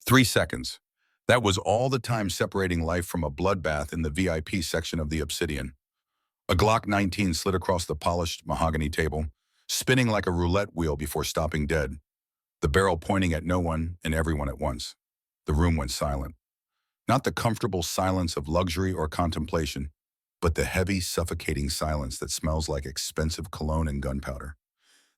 3 seconds. That was all the time separating life from a bloodbath in the VIP section of the Obsidian. A Glock 19 slid across the polished mahogany table, spinning like a roulette wheel before stopping dead, the barrel pointing at no one and everyone at once. The room went silent. Not the comfortable silence of luxury or contemplation, but the heavy, suffocating silence that smells like expensive cologne and gunpowder.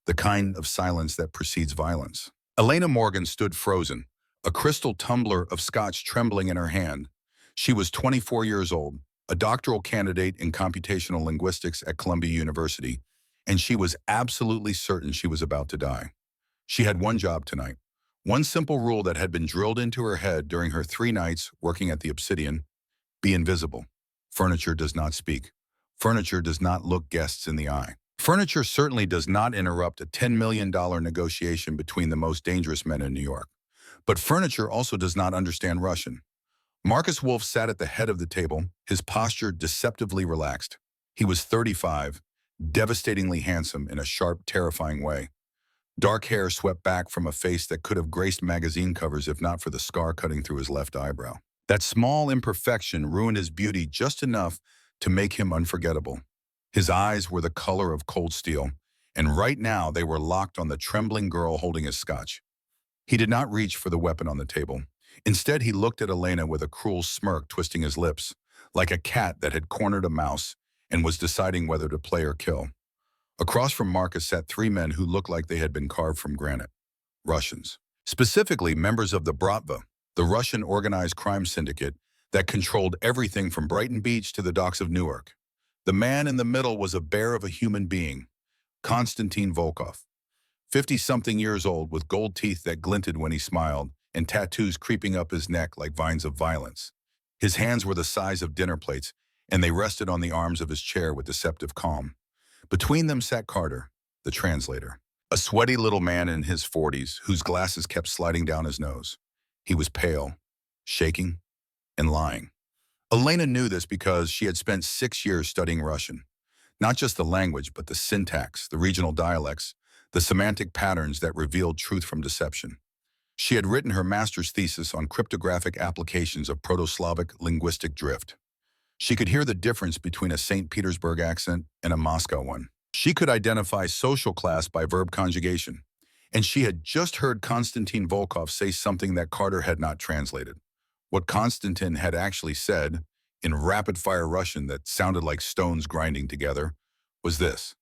The kind of silence that precedes violence. Elena Morgan stood frozen, a crystal tumbler of scotch trembling in her hand. She was 24 years old, a doctoral candidate in computational linguistics at Columbia University, and she was absolutely certain she was about to die. She had one job tonight, one simple rule that had been drilled into her head during her 3 nights working at the Obsidian: be invisible. Furniture does not speak. Furniture does not look guests in the eye. Furniture certainly does not interrupt a $10 million negotiation between the most dangerous men in New York. But furniture also does not understand Russian. Marcus Wolf sat at the head of the table, his posture deceptively relaxed. He was 35, devastatingly handsome in a sharp, terrifying way. Dark hair swept back from a face that could have graced magazine covers if not for the scar cutting through his left eyebrow. That small imperfection ruined his beauty just enough to make him unforgettable. His eyes were the color of cold steel, and right now they were locked on the trembling girl holding his scotch. He did not reach for the weapon on the table. Instead, he looked at Elena with a cruel smirk twisting his lips, like a cat that had cornered a mouse and was deciding whether to play or kill. Across from Marcus sat 3 men who looked like they had been carved from granite. Russians. Specifically, members of the Bratva, the Russian organized crime syndicate that controlled everything from Brighton Beach to the docks of Newark. The man in the middle was a bear of a human being, Konstantin Volkov. 50-something years old with gold teeth that glinted when he smiled and tattoos creeping up his neck like vines of violence. His hands were the size of dinner plates, and they rested on the arms of his chair with deceptive calm. Between them sat Carter, the translator, a sweaty little man in his 40s whose glasses kept sliding down his nose. He was pale, shaking, and lying. Elena knew this because she had spent 6 years studying Russian. Not just the language, but the syntax, the regional dialects, the semantic patterns that revealed truth from deception. She had written her master's thesis on cryptographic applications of Proto-Slavic linguistic drift. She could hear the difference between a St. Petersburg accent and a Moscow one. She could identify social class by verb conjugation. And she had just heard Konstantin Volkov say something that Carter had not translated. What Konstantin had actually said, in rapid-fire Russian that sounded like stones grinding together, was this: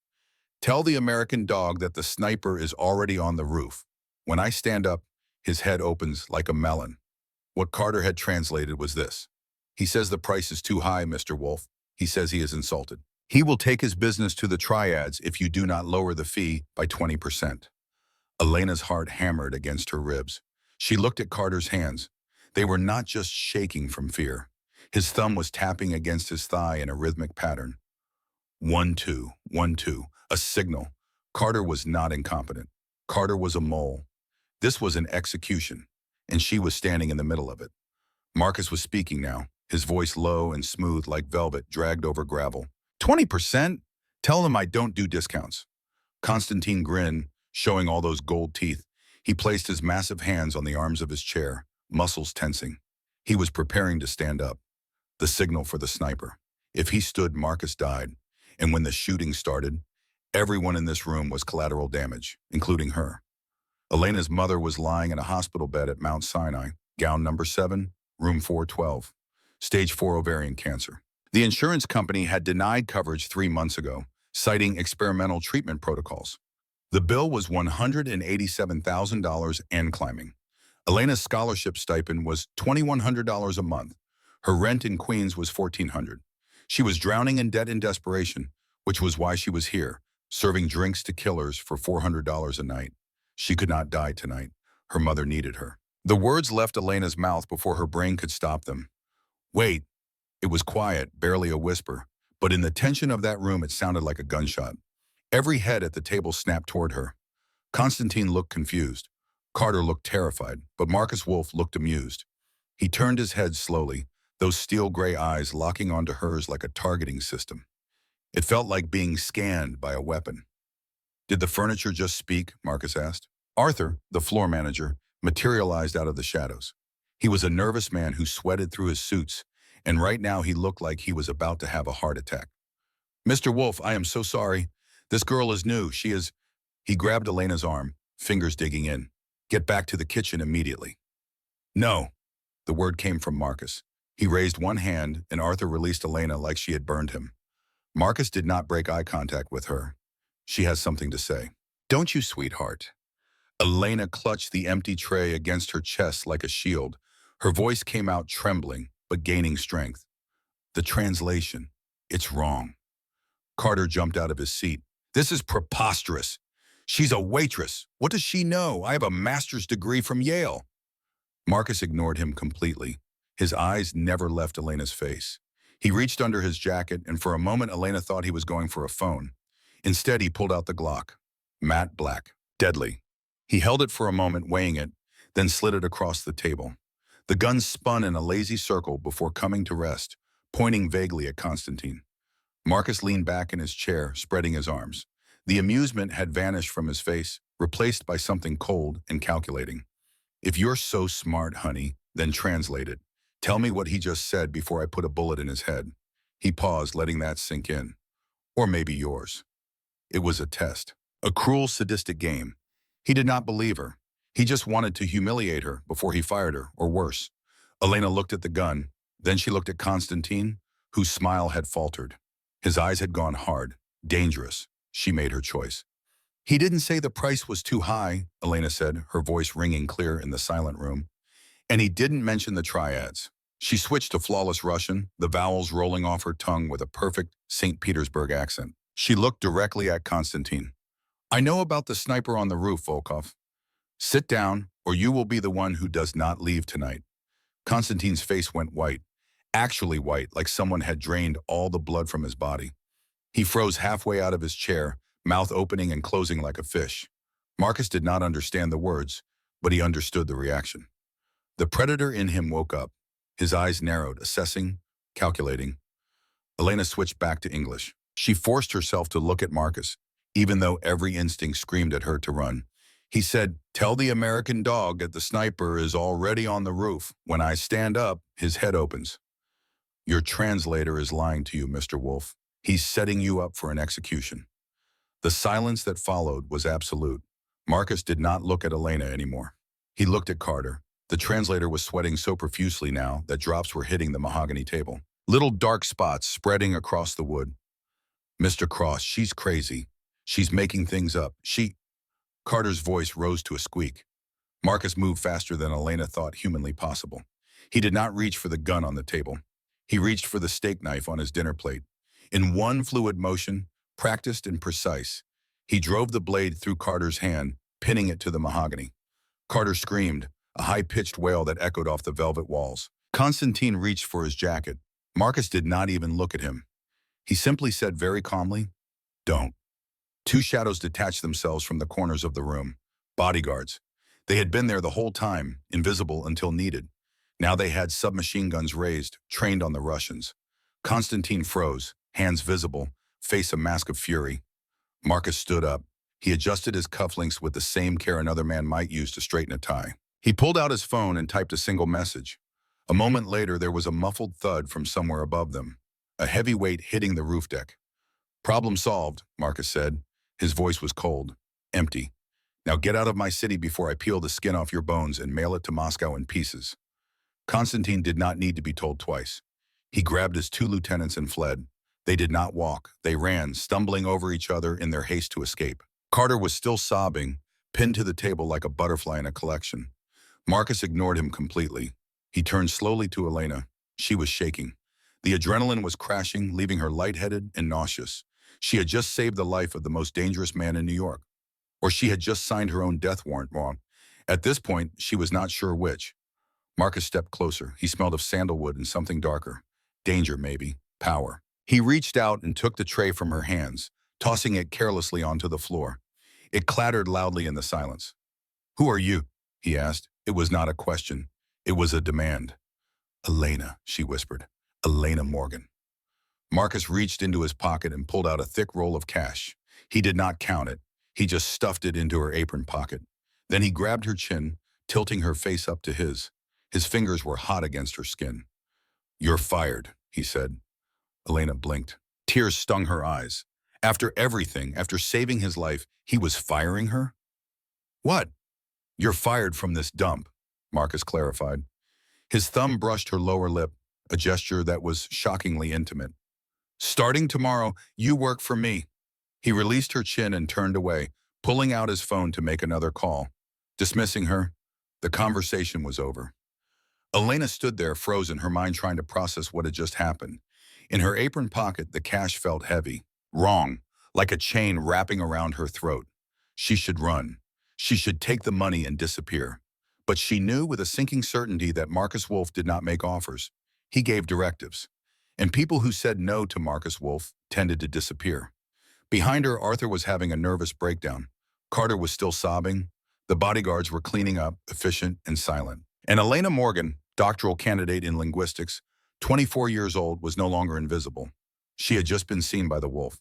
"Tell the American dog that the sniper is already on the roof. When I stand up, his head opens like a melon." What Carter had translated was this: "He says the price is too high, Mr. Wolf. He says he is insulted. He will take his business to the triads if you do not lower the fee by 20%. Elena's heart hammered against her ribs. She looked at Carter's hands. They were not just shaking from fear. His thumb was tapping against his thigh in a rhythmic pattern. 1, 2, 1, 2, a signal. Carter was not incompetent. Carter was a mole. This was an execution, and she was standing in the middle of it. Marcus was speaking now, his voice low and smooth like velvet dragged over gravel. 20%? Tell them I don't do discounts. Konstantin grinned, showing all those gold teeth. He placed his massive hands on the arms of his chair, muscles tensing. He was preparing to stand up. The signal for the sniper. If he stood, Marcus died. And when the shooting started, everyone in this room was collateral damage, including her. Elena's mother was lying in a hospital bed at Mount Sinai, gown number 7, room 412, stage 4 ovarian cancer. The insurance company had denied coverage 3 months ago, citing experimental treatment protocols. The bill was $187,000 and climbing. Elena's scholarship stipend was $2,100 a month. Her rent in Queens was $1,400. She was drowning in debt and desperation, which was why she was here, serving drinks to killers for $400 a night. She could not die tonight. Her mother needed her. The words left Elena's mouth before her brain could stop them. Wait. It was quiet, barely a whisper, but in the tension of that room it sounded like a gunshot. Every head at the table snapped toward her. Konstantin looked confused. Carter looked terrified, but Marcus Wolf looked amused. He turned his head slowly, those steel gray eyes locking onto hers like a targeting system. It felt like being scanned by a weapon. Did the furniture just speak? Marcus asked. Arthur, the floor manager, materialized out of the shadows. He was a nervous man who sweated through his suits, and right now he looked like he was about to have a heart attack. Mr. Wolf, I am so sorry. This girl is new. She is... He grabbed Elena's arm, fingers digging in. Get back to the kitchen immediately. No. The word came from Marcus. He raised one hand, and Arthur released Elena like she had burned him. Marcus did not break eye contact with her. She has something to say. Don't you, sweetheart? Elena clutched the empty tray against her chest like a shield. Her voice came out trembling, but gaining strength. The translation. It's wrong. Carter jumped out of his seat. This is preposterous. She's a waitress. What does she know? I have a master's degree from Yale. Marcus ignored him completely. His eyes never left Elena's face. He reached under his jacket, and for a moment Elena thought he was going for a phone. Instead, he pulled out the Glock. Matte black. Deadly. He held it for a moment, weighing it, then slid it across the table. The gun spun in a lazy circle before coming to rest, pointing vaguely at Constantine. Marcus leaned back in his chair, spreading his arms. The amusement had vanished from his face, replaced by something cold and calculating. If you're so smart, honey, then translate it. Tell me what he just said before I put a bullet in his head. He paused, letting that sink in. Or maybe yours. It was a test. A cruel, sadistic game. He did not believe her. He just wanted to humiliate her before he fired her, or worse. Elena looked at the gun. Then she looked at Constantine, whose smile had faltered. His eyes had gone hard. Dangerous. She made her choice. He didn't say the price was too high, Elena said, her voice ringing clear in the silent room. And he didn't mention the triads. She switched to flawless Russian, the vowels rolling off her tongue with a perfect St. Petersburg accent. She looked directly at Constantine. I know about the sniper on the roof, Volkov. Sit down, or you will be the one who does not leave tonight. Constantine's face went white, actually white, like someone had drained all the blood from his body. He froze halfway out of his chair, mouth opening and closing like a fish. Marcus did not understand the words, but he understood the reaction. The predator in him woke up. His eyes narrowed, assessing, calculating. Elena switched back to English. She forced herself to look at Marcus, even though every instinct screamed at her to run. He said, tell the American dog that the sniper is already on the roof. When I stand up, his head opens. Your translator is lying to you, Mr. Wolf. He's setting you up for an execution. The silence that followed was absolute. Marcus did not look at Elena anymore. He looked at Carter. The translator was sweating so profusely now that drops were hitting the mahogany table. Little dark spots spreading across the wood. Mr. Cross, she's crazy. She's making things up. Carter's voice rose to a squeak. Marcus moved faster than Elena thought humanly possible. He did not reach for the gun on the table. He reached for the steak knife on his dinner plate. In one fluid motion, practiced and precise, he drove the blade through Carter's hand, pinning it to the mahogany. Carter screamed, a high-pitched wail that echoed off the velvet walls. Constantine reached for his jacket. Marcus did not even look at him. He simply said very calmly, don't. Two shadows detached themselves from the corners of the room. Bodyguards. They had been there the whole time, invisible until needed. Now they had submachine guns raised, trained on the Russians. Constantine froze, hands visible, face a mask of fury. Marcus stood up. He adjusted his cufflinks with the same care another man might use to straighten a tie. He pulled out his phone and typed a single message. A moment later, there was a muffled thud from somewhere above them, a heavy weight hitting the roof deck. Problem solved, Marcus said. His voice was cold, empty. Now get out of my city before I peel the skin off your bones and mail it to Moscow in pieces. Constantine did not need to be told twice. He grabbed his two lieutenants and fled. They did not walk. They ran, stumbling over each other in their haste to escape. Carter was still sobbing, pinned to the table like a butterfly in a collection. Marcus ignored him completely. He turned slowly to Elena. She was shaking. The adrenaline was crashing, leaving her lightheaded and nauseous. She had just saved the life of the most dangerous man in New York. Or she had just signed her own death warrant wrong. At this point, she was not sure which. Marcus stepped closer. He smelled of sandalwood and something darker. Danger, maybe. Power. He reached out and took the tray from her hands, tossing it carelessly onto the floor. It clattered loudly in the silence. Who are you? He asked. It was not a question. It was a demand. Elena, she whispered. Elena Morgan. Marcus reached into his pocket and pulled out a thick roll of cash. He did not count it. He just stuffed it into her apron pocket. Then he grabbed her chin, tilting her face up to his. His fingers were hot against her skin. "You're fired," he said. Elena blinked. Tears stung her eyes. After everything, after saving his life, he was firing her? "What?" "You're fired from this dump," Marcus clarified. His thumb brushed her lower lip, a gesture that was shockingly intimate. "Starting tomorrow, you work for me." He released her chin and turned away, pulling out his phone to make another call. Dismissing her, the conversation was over. Elena stood there frozen, her mind trying to process what had just happened. In her apron pocket, the cash felt heavy, wrong, like a chain wrapping around her throat. She should run. She should take the money and disappear. But she knew with a sinking certainty that Marcus Wolf did not make offers. He gave directives. And people who said no to Marcus Wolf tended to disappear. Behind her, Arthur was having a nervous breakdown. Carter was still sobbing. The bodyguards were cleaning up, efficient and silent. And Elena Morgan, doctoral candidate in linguistics, 24 years old, was no longer invisible. She had just been seen by the wolf.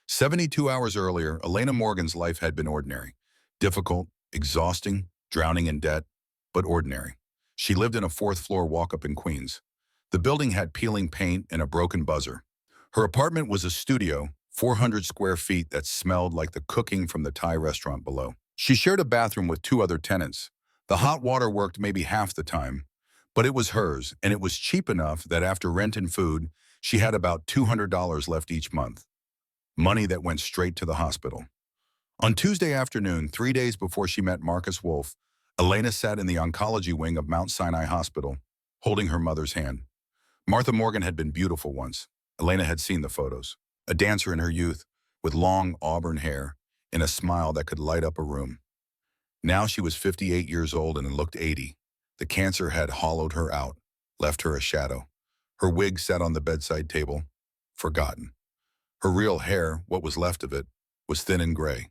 72 hours earlier, Elena Morgan's life had been ordinary. Difficult, exhausting, drowning in debt, but ordinary. She lived in a fourth-floor walk-up in Queens. The building had peeling paint and a broken buzzer. Her apartment was a studio, 400 square feet, that smelled like the cooking from the Thai restaurant below. She shared a bathroom with 2 other tenants. The hot water worked maybe half the time, but it was hers, and it was cheap enough that after rent and food, she had about $200 left each month. Money that went straight to the hospital. On Tuesday afternoon, 3 days before she met Marcus Wolf, Elena sat in the oncology wing of Mount Sinai Hospital, holding her mother's hand. Martha Morgan had been beautiful once. Elena had seen the photos. A dancer in her youth, with long auburn hair, and a smile that could light up a room. Now she was 58 years old and looked 80. The cancer had hollowed her out, left her a shadow. Her wig sat on the bedside table, forgotten. Her real hair, what was left of it, was thin and gray.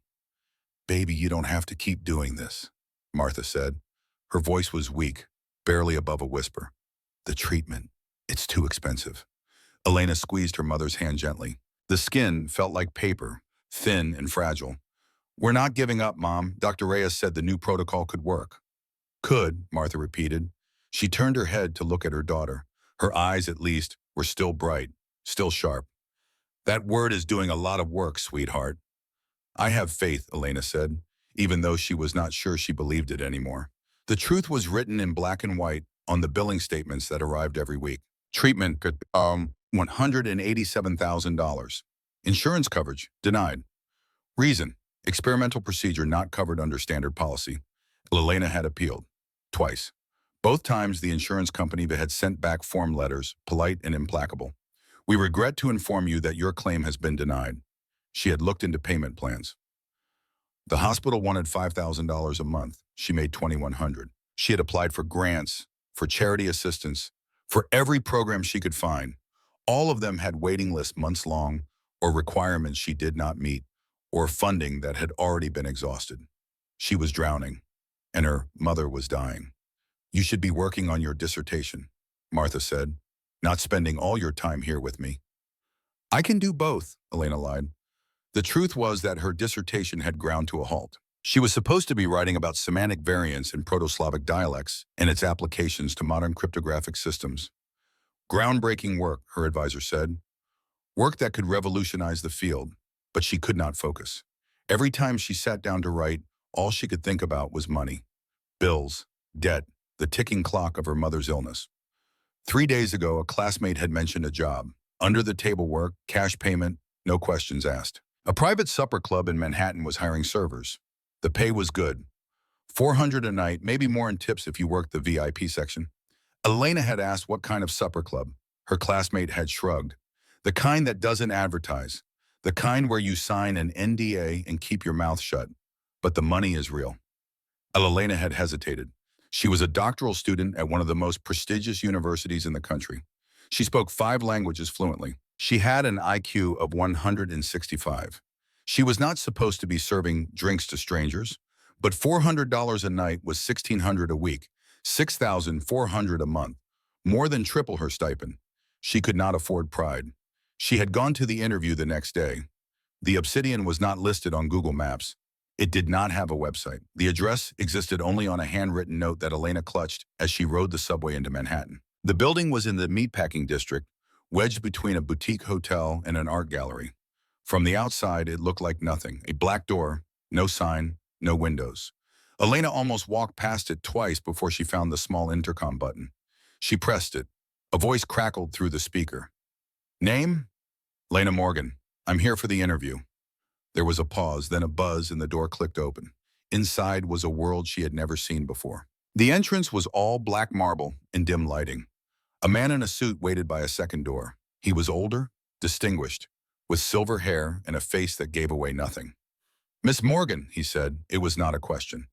"Baby, you don't have to keep doing this," Martha said. Her voice was weak, barely above a whisper. "The treatment, it's too expensive." Elena squeezed her mother's hand gently. The skin felt like paper, thin and fragile. "We're not giving up, Mom. Dr. Reyes said the new protocol could work." "Could," Martha repeated. She turned her head to look at her daughter. Her eyes, at least, were still bright, still sharp. "That word is doing a lot of work, sweetheart." "I have faith," Elena said, even though she was not sure she believed it anymore. The truth was written in black and white on the billing statements that arrived every week. Treatment could, $187,000. Insurance coverage, denied. Reason, experimental procedure not covered under standard policy. Elena had appealed. Twice. Both times the insurance company had sent back form letters, polite and implacable. "We regret to inform you that your claim has been denied." She had looked into payment plans. The hospital wanted $5,000 a month. She made $2,100. She had applied for grants, for charity assistance, for every program she could find. All of them had waiting lists months long, or requirements she did not meet, or funding that had already been exhausted. She was drowning, and her mother was dying. "You should be working on your dissertation," Martha said, "not spending all your time here with me." "I can do both," Elena lied. The truth was that her dissertation had ground to a halt. She was supposed to be writing about semantic variants in Proto-Slavic dialects and its applications to modern cryptographic systems. Groundbreaking work, her advisor said. Work that could revolutionize the field, but she could not focus. Every time she sat down to write, all she could think about was money. Bills, debt, the ticking clock of her mother's illness. 3 days ago, a classmate had mentioned a job. Under-the-table work, cash payment, no questions asked. A private supper club in Manhattan was hiring servers. The pay was good. $400 a night, maybe more in tips if you worked the VIP section. Elena had asked what kind of supper club. Her classmate had shrugged. The kind that doesn't advertise. The kind where you sign an NDA and keep your mouth shut. But the money is real. Elena had hesitated. She was a doctoral student at one of the most prestigious universities in the country. She spoke 5 languages fluently. She had an IQ of 165. She was not supposed to be serving drinks to strangers, but $400 a night was $1,600 a week, $6,400 a month, more than triple her stipend. She could not afford pride. She had gone to the interview the next day. The Obsidian was not listed on Google Maps. It did not have a website. The address existed only on a handwritten note that Elena clutched as she rode the subway into Manhattan. The building was in the meatpacking district, wedged between a boutique hotel and an art gallery. From the outside, it looked like nothing. A black door, no sign, no windows. Elena almost walked past it twice before she found the small intercom button. She pressed it. A voice crackled through the speaker. Name? Lena Morgan. I'm here for the interview. There was a pause, then a buzz, and the door clicked open. Inside was a world she had never seen before. The entrance was all black marble and dim lighting. A man in a suit waited by a second door. He was older, distinguished, with silver hair and a face that gave away nothing. Miss Morgan, he said. It was not a question.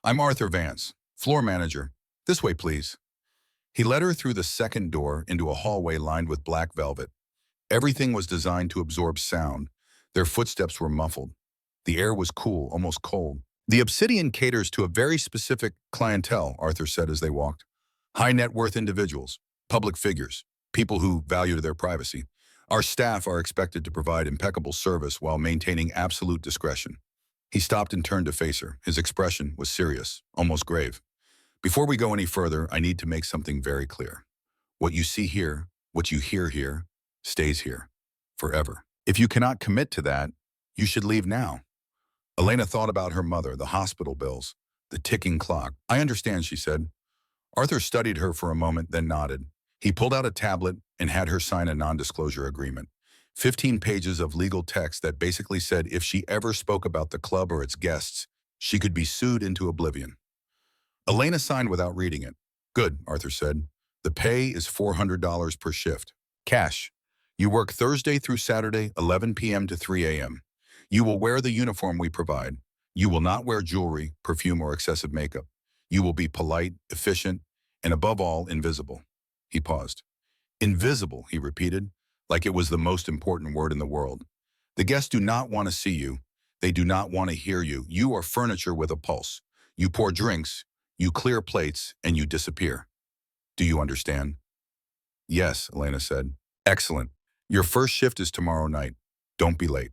I'm Arthur Vance, floor manager. This way, please. He led her through the second door into a hallway lined with black velvet. Everything was designed to absorb sound. Their footsteps were muffled. The air was cool, almost cold. The Obsidian caters to a very specific clientele, Arthur said as they walked. High net worth individuals, public figures, people who value their privacy. Our staff are expected to provide impeccable service while maintaining absolute discretion. He stopped and turned to face her. His expression was serious, almost grave. Before we go any further, I need to make something very clear. What you see here, what you hear here, stays here, forever. If you cannot commit to that, you should leave now. Elena thought about her mother, the hospital bills, the ticking clock. I understand, she said. Arthur studied her for a moment, then nodded. He pulled out a tablet and had her sign a non-disclosure agreement. 15 pages of legal text that basically said if she ever spoke about the club or its guests, she could be sued into oblivion. Elena signed without reading it. Good, Arthur said. The pay is $400 per shift. Cash. You work Thursday through Saturday, 11 p.m. to 3 a.m. You will wear the uniform we provide. You will not wear jewelry, perfume, or excessive makeup. You will be polite, efficient, and above all, invisible. He paused. Invisible, he repeated, like it was the most important word in the world. The guests do not want to see you. They do not want to hear you. You are furniture with a pulse. You pour drinks, you clear plates, and you disappear. Do you understand? Yes, Elena said. Excellent. Your first shift is tomorrow night. Don't be late.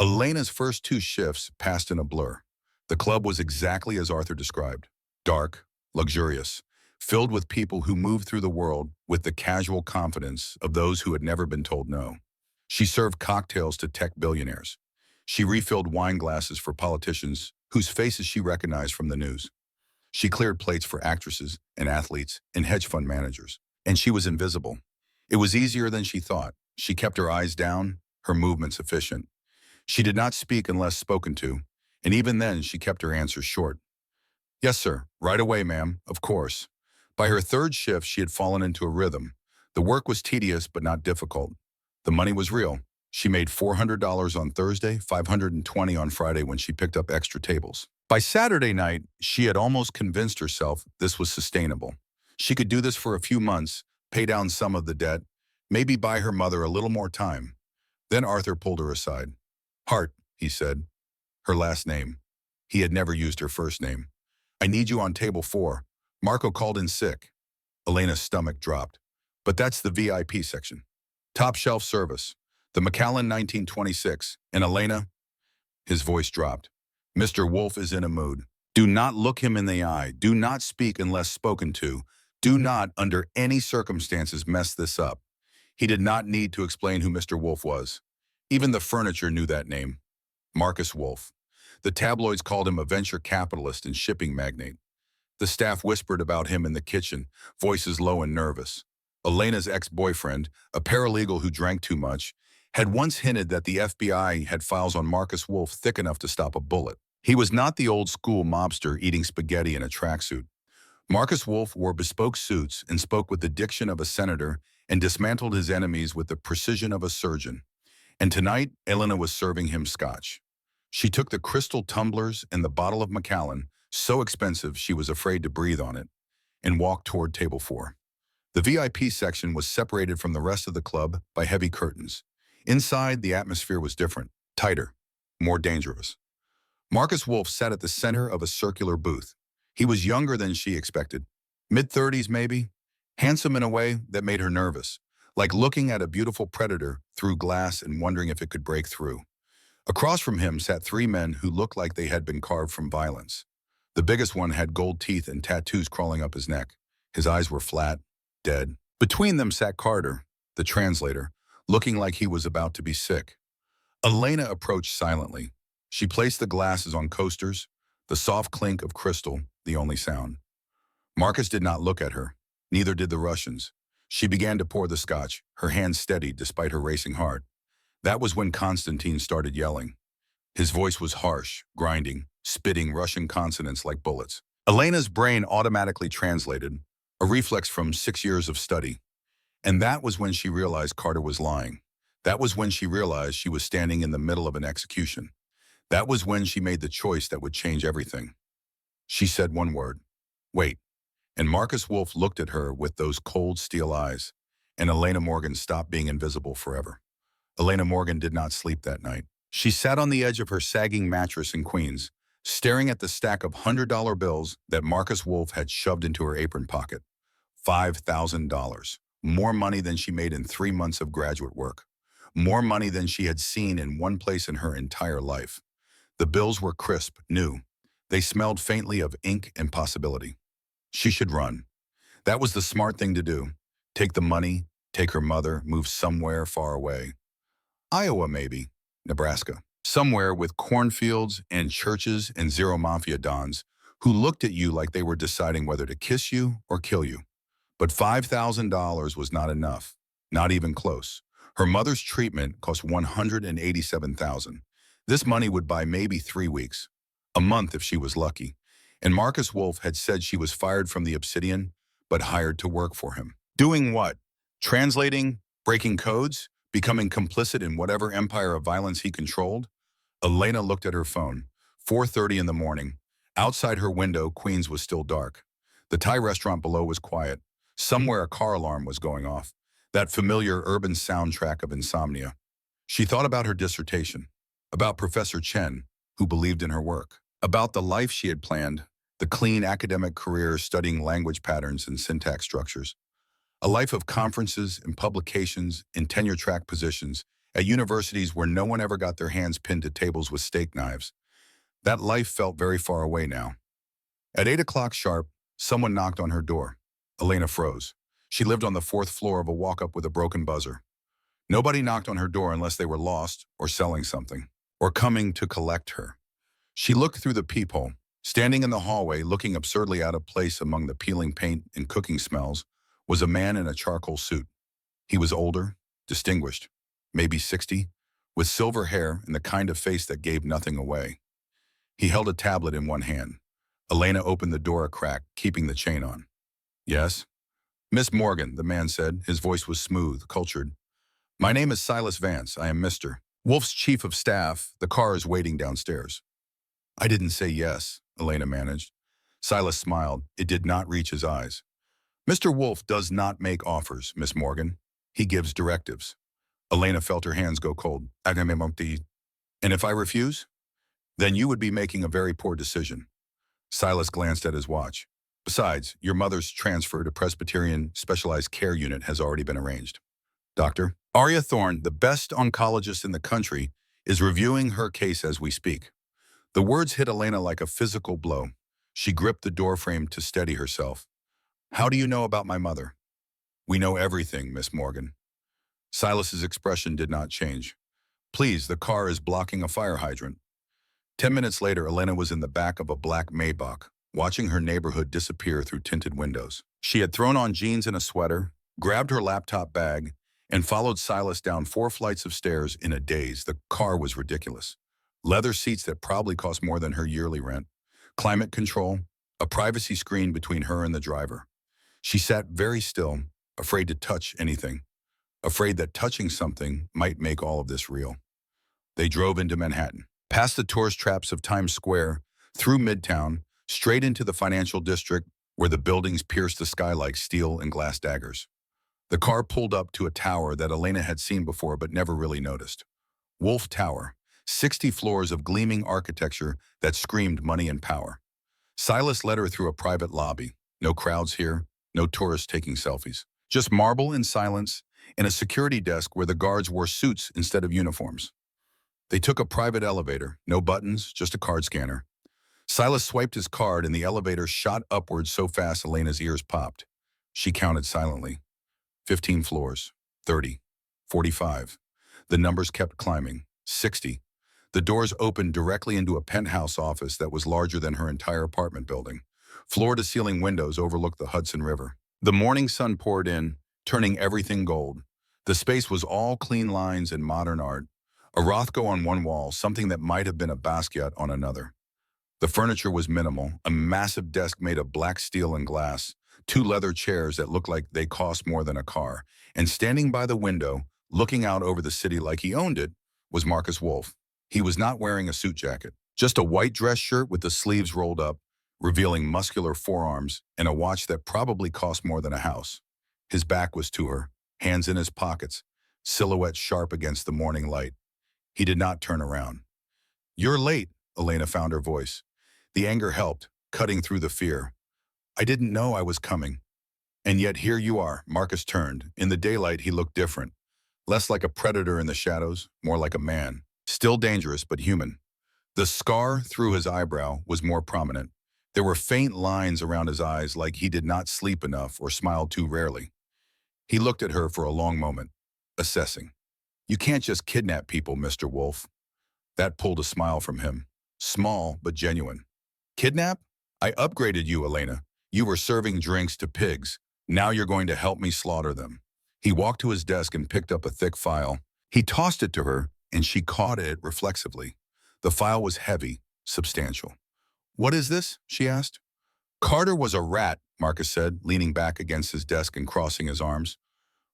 Elena's first 2 shifts passed in a blur. The club was exactly as Arthur described. Dark, luxurious, filled with people who moved through the world with the casual confidence of those who had never been told no. She served cocktails to tech billionaires. She refilled wine glasses for politicians whose faces she recognized from the news. She cleared plates for actresses and athletes and hedge fund managers. And she was invisible. It was easier than she thought. She kept her eyes down, her movements efficient. She did not speak unless spoken to, and even then she kept her answers short. Yes, sir. Right away, ma'am. Of course. By her 3rd shift, she had fallen into a rhythm. The work was tedious but not difficult. The money was real. She made $400 on Thursday, $520 on Friday when she picked up extra tables. By Saturday night, she had almost convinced herself this was sustainable. She could do this for a few months, pay down some of the debt, maybe buy her mother a little more time. Then Arthur pulled her aside. Hart, he said. Her last name. He had never used her first name. I need you on table 4. Marco called in sick. Elena's stomach dropped. But that's the VIP section. Top shelf service. The Macallan 1926. And Elena? His voice dropped. Mr. Wolf is in a mood. Do not look him in the eye. Do not speak unless spoken to. Do not, under any circumstances, mess this up. He did not need to explain who Mr. Wolf was. Even the furniture knew that name. Marcus Wolf. The tabloids called him a venture capitalist and shipping magnate. The staff whispered about him in the kitchen, voices low and nervous. Elena's ex-boyfriend, a paralegal who drank too much, had once hinted that the FBI had files on Marcus Wolf thick enough to stop a bullet. He was not the old-school mobster eating spaghetti in a tracksuit. Marcus Wolf wore bespoke suits and spoke with the diction of a senator and dismantled his enemies with the precision of a surgeon. And tonight, Elena was serving him scotch. She took the crystal tumblers and the bottle of Macallan, so expensive she was afraid to breathe on it, and walked toward table 4. The VIP section was separated from the rest of the club by heavy curtains. Inside, the atmosphere was different, tighter, more dangerous. Marcus Wolf sat at the center of a circular booth. He was younger than she expected, mid-30s maybe, handsome in a way that made her nervous, like looking at a beautiful predator through glass and wondering if it could break through. Across from him sat three men who looked like they had been carved from violence. The biggest one had gold teeth and tattoos crawling up his neck. His eyes were flat, dead. Between them sat Carter, the translator, looking like he was about to be sick. Elena approached silently. She placed the glasses on coasters, the soft clink of crystal, the only sound. Marcus did not look at her. Neither did the Russians. She began to pour the scotch, her hands steady despite her racing heart. That was when Constantine started yelling. His voice was harsh, grinding, spitting Russian consonants like bullets. Elena's brain automatically translated, a reflex from 6 years of study. And that was when she realized Carter was lying. That was when she realized she was standing in the middle of an execution. That was when she made the choice that would change everything. She said one word, "Wait." And Marcus Wolf looked at her with those cold steel eyes, and Elena Morgan stopped being invisible forever. Elena Morgan did not sleep that night. She sat on the edge of her sagging mattress in Queens, staring at the stack of $100 bills that Marcus Wolf had shoved into her apron pocket. $5,000. More money than she made in 3 months of graduate work. More money than she had seen in one place in her entire life. The bills were crisp, new. They smelled faintly of ink and possibility. She should run. That was the smart thing to do. Take the money, take her mother, move somewhere far away. Iowa, maybe. Nebraska. Somewhere with cornfields and churches and zero Mafia dons who looked at you like they were deciding whether to kiss you or kill you. But $5,000 was not enough. Not even close. Her mother's treatment cost $187,000. This money would buy maybe 3 weeks. A month if she was lucky. And Marcus Wolf had said she was fired from the Obsidian, but hired to work for him. Doing what? Translating? Breaking codes? Becoming complicit in whatever empire of violence he controlled? Elena looked at her phone. 4:30 in the morning. Outside her window, Queens was still dark. The Thai restaurant below was quiet. Somewhere a car alarm was going off. That familiar urban soundtrack of insomnia. She thought about her dissertation. About Professor Chen, who believed in her work. About the life she had planned. The clean academic career studying language patterns and syntax structures. A life of conferences and publications and tenure-track positions at universities where no one ever got their hands pinned to tables with steak knives. That life felt very far away now. At 8 o'clock sharp, someone knocked on her door. Elena froze. She lived on the 4th floor of a walk-up with a broken buzzer. Nobody knocked on her door unless they were lost or selling something, or coming to collect her. She looked through the peephole. Standing in the hallway, looking absurdly out of place among the peeling paint and cooking smells, was a man in a charcoal suit. He was older, distinguished, maybe 60, with silver hair and the kind of face that gave nothing away. He held a tablet in one hand. Elena opened the door a crack, keeping the chain on. "Yes?" "Miss Morgan," the man said. His voice was smooth, cultured. "My name is Silas Vance. I am Mr. Wolf's chief of staff. The car is waiting downstairs." "I didn't say yes," Elena managed. Silas smiled. It did not reach his eyes. "Mr. Wolf does not make offers, Miss Morgan. He gives directives." Elena felt her hands go cold. "And if I refuse? Then you would be making a very poor decision." Silas glanced at his watch. "Besides, your mother's transfer to Presbyterian Specialized Care Unit has already been arranged. Dr. Arya Thorne, the best oncologist in the country, is reviewing her case as we speak." The words hit Elena like a physical blow. She gripped the doorframe to steady herself. "How do you know about my mother?" "We know everything, Miss Morgan." Silas's expression did not change. "Please, the car is blocking a fire hydrant." 10 minutes later, Elena was in the back of a black Maybach, watching her neighborhood disappear through tinted windows. She had thrown on jeans and a sweater, grabbed her laptop bag, and followed Silas down 4 flights of stairs in a daze. The car was ridiculous. Leather seats that probably cost more than her yearly rent. Climate control, a privacy screen between her and the driver. She sat very still, afraid to touch anything, afraid that touching something might make all of this real. They drove into Manhattan, past the tourist traps of Times Square, through Midtown, straight into the financial district where the buildings pierced the sky like steel and glass daggers. The car pulled up to a tower that Elena had seen before but never really noticed. Wolf Tower, 60 floors of gleaming architecture that screamed money and power. Silas led her through a private lobby. No crowds here, no tourists taking selfies. Just marble and silence, and a security desk where the guards wore suits instead of uniforms. They took a private elevator, no buttons, just a card scanner. Silas swiped his card and the elevator shot upwards so fast Elena's ears popped. She counted silently. 15 floors, 30, 45. The numbers kept climbing. 60. The doors opened directly into a penthouse office that was larger than her entire apartment building. Floor-to-ceiling windows overlooked the Hudson River. The morning sun poured in, turning everything gold. The space was all clean lines and modern art. A Rothko on one wall, something that might have been a Basquiat on another. The furniture was minimal, a massive desk made of black steel and glass, two leather chairs that looked like they cost more than a car, and standing by the window, looking out over the city like he owned it, was Marcus Wolf. He was not wearing a suit jacket, just a white dress shirt with the sleeves rolled up, revealing muscular forearms, and a watch that probably cost more than a house. His back was to her, hands in his pockets, silhouette sharp against the morning light. He did not turn around. "You're late," Elena found her voice. The anger helped, cutting through the fear. "I didn't know I was coming." "And yet here you are," Marcus turned. In the daylight, he looked different. Less like a predator in the shadows, more like a man. Still dangerous, but human. The scar through his eyebrow was more prominent. There were faint lines around his eyes like he did not sleep enough or smiled too rarely. He looked at her for a long moment, assessing. "You can't just kidnap people, Mr. Wolf." That pulled a smile from him. Small, but genuine. "Kidnap? I upgraded you, Elena. You were serving drinks to pigs. Now you're going to help me slaughter them." He walked to his desk and picked up a thick file. He tossed it to her, and she caught it reflexively. The file was heavy, substantial. "What is this?" she asked. "Carter was a rat," Marcus said, leaning back against his desk and crossing his arms.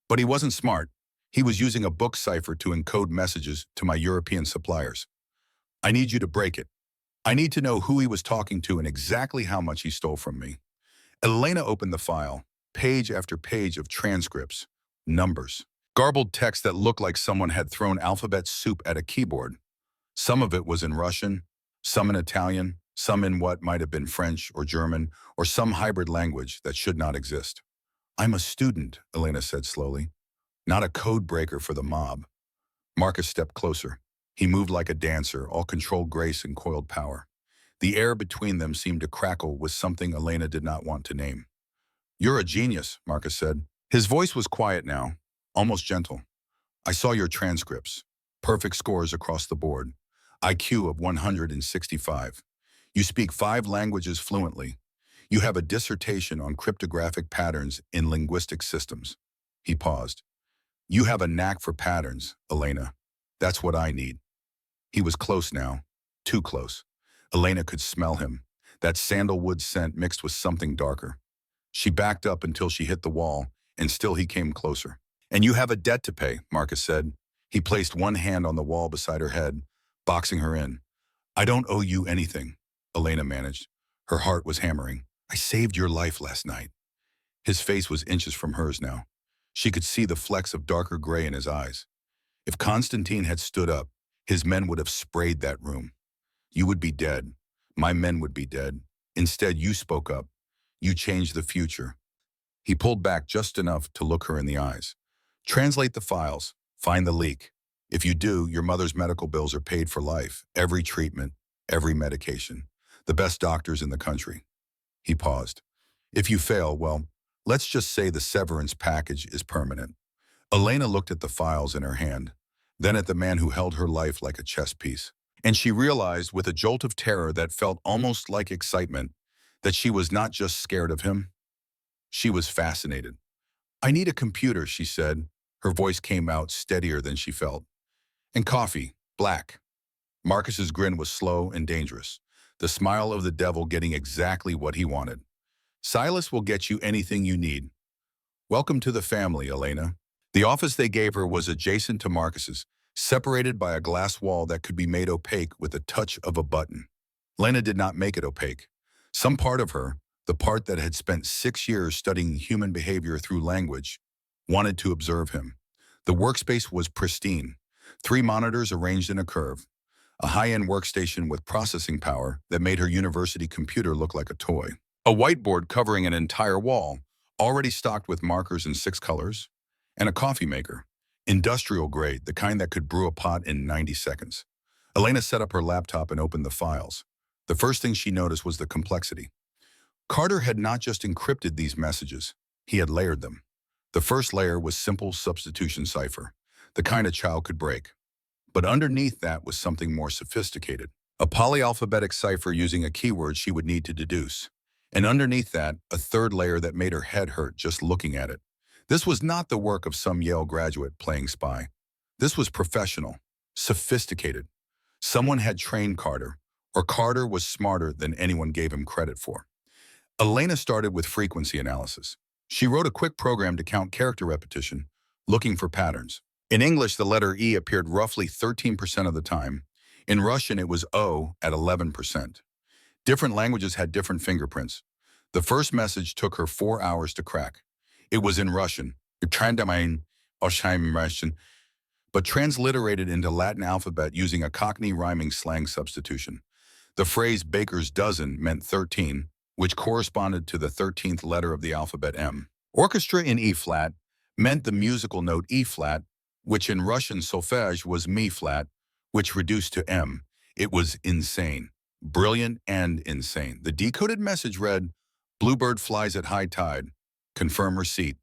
"But he wasn't smart. He was using a book cipher to encode messages to my European suppliers. I need you to break it. I need to know who he was talking to and exactly how much he stole from me." Elena opened the file, page after page of transcripts, numbers, garbled text that looked like someone had thrown alphabet soup at a keyboard. Some of it was in Russian, some in Italian, some in what might have been French or German, or some hybrid language that should not exist. "I'm a student," Elena said slowly, "not a code breaker for the mob." Marcus stepped closer. He moved like a dancer, all controlled grace and coiled power. The air between them seemed to crackle with something Elena did not want to name. "You're a genius," Marcus said. His voice was quiet now, almost gentle. "I saw your transcripts. Perfect scores across the board. IQ of 165. You speak 5 languages fluently. You have a dissertation on cryptographic patterns in linguistic systems." He paused. "You have a knack for patterns, Elena. That's what I need." He was close now, too close. Elena could smell him, that sandalwood scent mixed with something darker. She backed up until she hit the wall, and still he came closer. "And you have a debt to pay," Marcus said. He placed one hand on the wall beside her head, boxing her in. "I don't owe you anything," Elena managed. Her heart was hammering. "I saved your life last night." His face was inches from hers now. She could see the flecks of darker gray in his eyes. If Constantine had stood up, his men would have sprayed that room. "You would be dead. My men would be dead. Instead, you spoke up. You changed the future." He pulled back just enough to look her in the eyes. "Translate the files. Find the leak. If you do, your mother's medical bills are paid for life. Every treatment, every medication. The best doctors in the country." He paused. "If you fail, well, let's just say the severance package is permanent." Elena looked at the files in her hand, then at the man who held her life like a chess piece. And she realized with a jolt of terror that felt almost like excitement that she was not just scared of him. She was fascinated. "I need a computer," she said. Her voice came out steadier than she felt. "And coffee, black." Marcus's grin was slow and dangerous, the smile of the devil getting exactly what he wanted. "Silas will get you anything you need. Welcome to the family, Elena." The office they gave her was adjacent to Marcus's, separated by a glass wall that could be made opaque with the touch of a button. Elena did not make it opaque. Some part of her, the part that had spent 6 years studying human behavior through language, wanted to observe him. The workspace was pristine. 3 monitors arranged in a curve. A high-end workstation with processing power that made her university computer look like a toy. A whiteboard covering an entire wall, already stocked with markers in 6 colors. And a coffee maker. Industrial grade, the kind that could brew a pot in 90 seconds. Elena set up her laptop and opened the files. The first thing she noticed was the complexity. Carter had not just encrypted these messages, he had layered them. The first layer was simple substitution cipher, the kind a child could break. But underneath that was something more sophisticated. A polyalphabetic cipher using a keyword she would need to deduce. And underneath that, a third layer that made her head hurt just looking at it. This was not the work of some Yale graduate playing spy. This was professional, sophisticated. Someone had trained Carter, or Carter was smarter than anyone gave him credit for. Elena started with frequency analysis. She wrote a quick program to count character repetition, looking for patterns. In English, the letter E appeared roughly 13% of the time. In Russian, it was O at 11%. Different languages had different fingerprints. The first message took her 4 hours to crack. It was in Russian, but transliterated into Latin alphabet using a Cockney rhyming slang substitution. The phrase baker's dozen meant 13, which corresponded to the 13th letter of the alphabet M. Orchestra in E-flat meant the musical note E-flat, which in Russian solfege was Mi-flat, which reduced to M. It was insane. Brilliant and insane. The decoded message read, "Bluebird flies at high tide. Confirm receipt.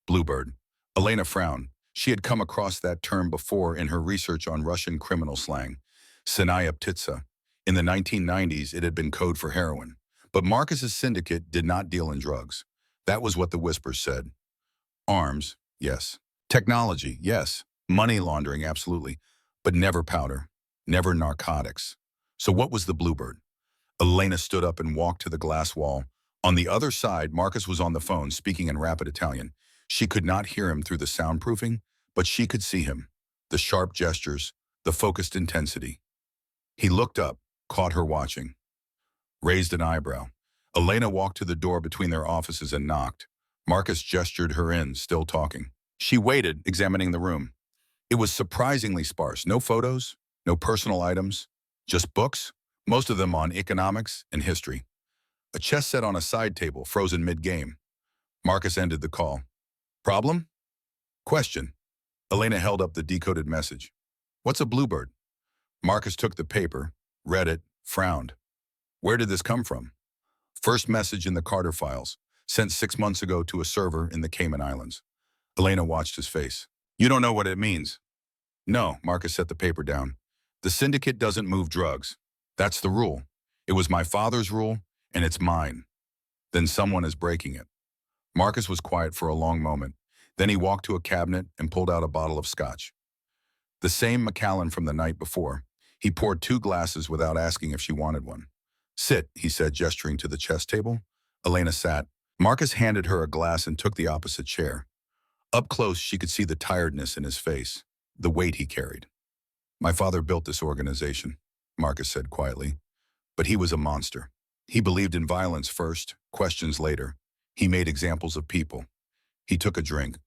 Bluebird." Elena frowned. She had come across that term before in her research on Russian criminal slang, Sinaya Ptitsa. In the 1990s, it had been code for heroin. But Marcus's syndicate did not deal in drugs. That was what the whispers said. Arms, yes. Technology, yes. Money laundering, absolutely. But never powder, never narcotics. So what was the Bluebird? Elena stood up and walked to the glass wall. On the other side, Marcus was on the phone, speaking in rapid Italian. She could not hear him through the soundproofing, but she could see him. The sharp gestures, the focused intensity. He looked up, caught her watching. Raised an eyebrow. Elena walked to the door between their offices and knocked. Marcus gestured her in, still talking. She waited, examining the room. It was surprisingly sparse. No photos, no personal items, just books, most of them on economics and history. A chess set on a side table, frozen mid-game. Marcus ended the call. Problem? Question. Elena held up the decoded message. What's a Bluebird? Marcus took the paper, read it, frowned. Where did this come from? First message in the Carter files, sent 6 months ago to a server in the Cayman Islands. Elena watched his face. You don't know what it means. No, Marcus set the paper down. The syndicate doesn't move drugs. That's the rule. It was my father's rule, and it's mine. Then someone is breaking it. Marcus was quiet for a long moment. Then he walked to a cabinet and pulled out a bottle of scotch. The same Macallan from the night before. He poured 2 glasses without asking if she wanted one. Sit, he said, gesturing to the chess table. Elena sat. Marcus handed her a glass and took the opposite chair. Up close, she could see the tiredness in his face, the weight he carried. My father built this organization, Marcus said quietly. But he was a monster. He believed in violence first, questions later. He made examples of people. He took a drink.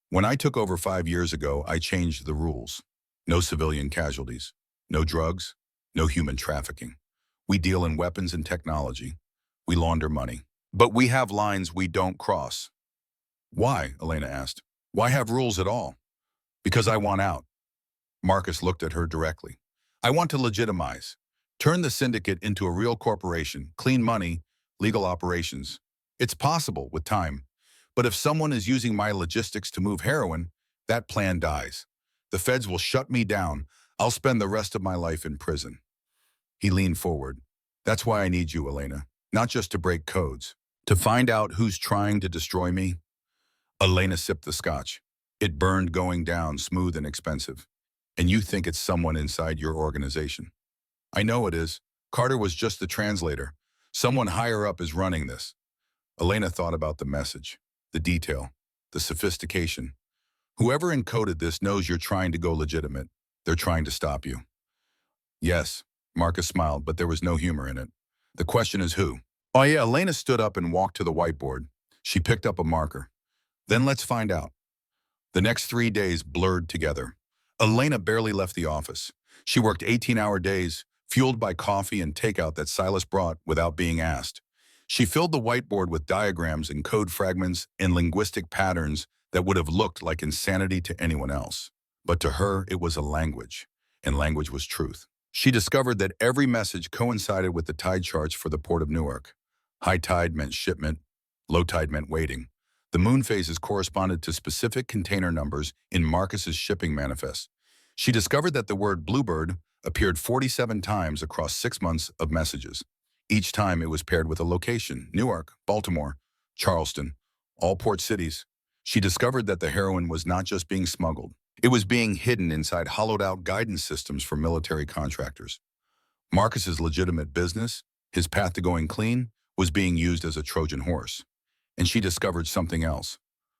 When I took over 5 years ago, I changed the rules. No civilian casualties. No drugs. No human trafficking. We deal in weapons and technology. We launder money. But we have lines we don't cross. Why? Elena asked. Why have rules at all? Because I want out. Marcus looked at her directly. I want to legitimize. Turn the syndicate into a real corporation, clean money, legal operations. It's possible with time. But if someone is using my logistics to move heroin, that plan dies. The feds will shut me down. I'll spend the rest of my life in prison. He leaned forward. That's why I need you, Elena. Not just to break codes. To find out who's trying to destroy me. Elena sipped the scotch. It burned going down, smooth and expensive. And you think it's someone inside your organization. I know it is. Carter was just the translator. Someone higher up is running this. Elena thought about the message, the detail, the sophistication. Whoever encoded this knows you're trying to go legitimate. They're trying to stop you. Yes, Marcus smiled, but there was no humor in it. The question is who? Oh yeah, Elena stood up and walked to the whiteboard. She picked up a marker. Then let's find out. The next 3 days blurred together. Elena barely left the office. She worked 18-hour days, fueled by coffee and takeout that Silas brought without being asked. She filled the whiteboard with diagrams and code fragments and linguistic patterns that would have looked like insanity to anyone else. But to her, it was a language, and language was truth. She discovered that every message coincided with the tide charts for the port of Newark. High tide meant shipment, low tide meant waiting. The moon phases corresponded to specific container numbers in Marcus's shipping manifest. She discovered that the word bluebird appeared 47 times across 6 months of messages. Each time it was paired with a location: Newark, Baltimore, Charleston, all port cities. She discovered that the heroin was not just being smuggled. It was being hidden inside hollowed-out guidance systems for military contractors. Marcus's legitimate business, his path to going clean, was being used as a Trojan horse. And she discovered something else.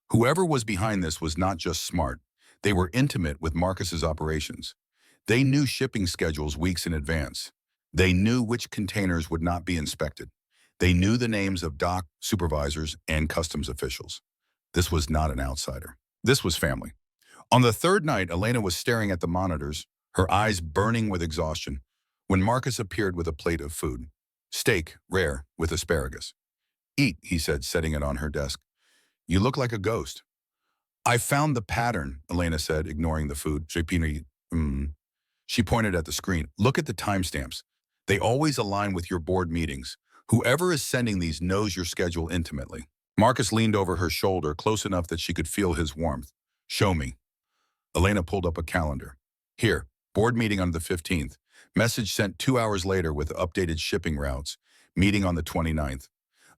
Whoever was behind this was not just smart. They were intimate with Marcus's operations. They knew shipping schedules weeks in advance. They knew which containers would not be inspected. They knew the names of dock supervisors and customs officials. This was not an outsider. This was family. On the third night, Elena was staring at the monitors, her eyes burning with exhaustion, when Marcus appeared with a plate of food. Steak, rare, with asparagus. "Eat," he said, setting it on her desk. "You look like a ghost." "I found the pattern," Elena said, ignoring the food. She pointed at the screen. "Look at the timestamps. They always align with your board meetings. Whoever is sending these knows your schedule intimately." Marcus leaned over her shoulder, close enough that she could feel his warmth. "Show me." Elena pulled up a calendar. "Here, board meeting on the 15th. Message sent 2 hours later with updated shipping routes. Meeting on the 29th.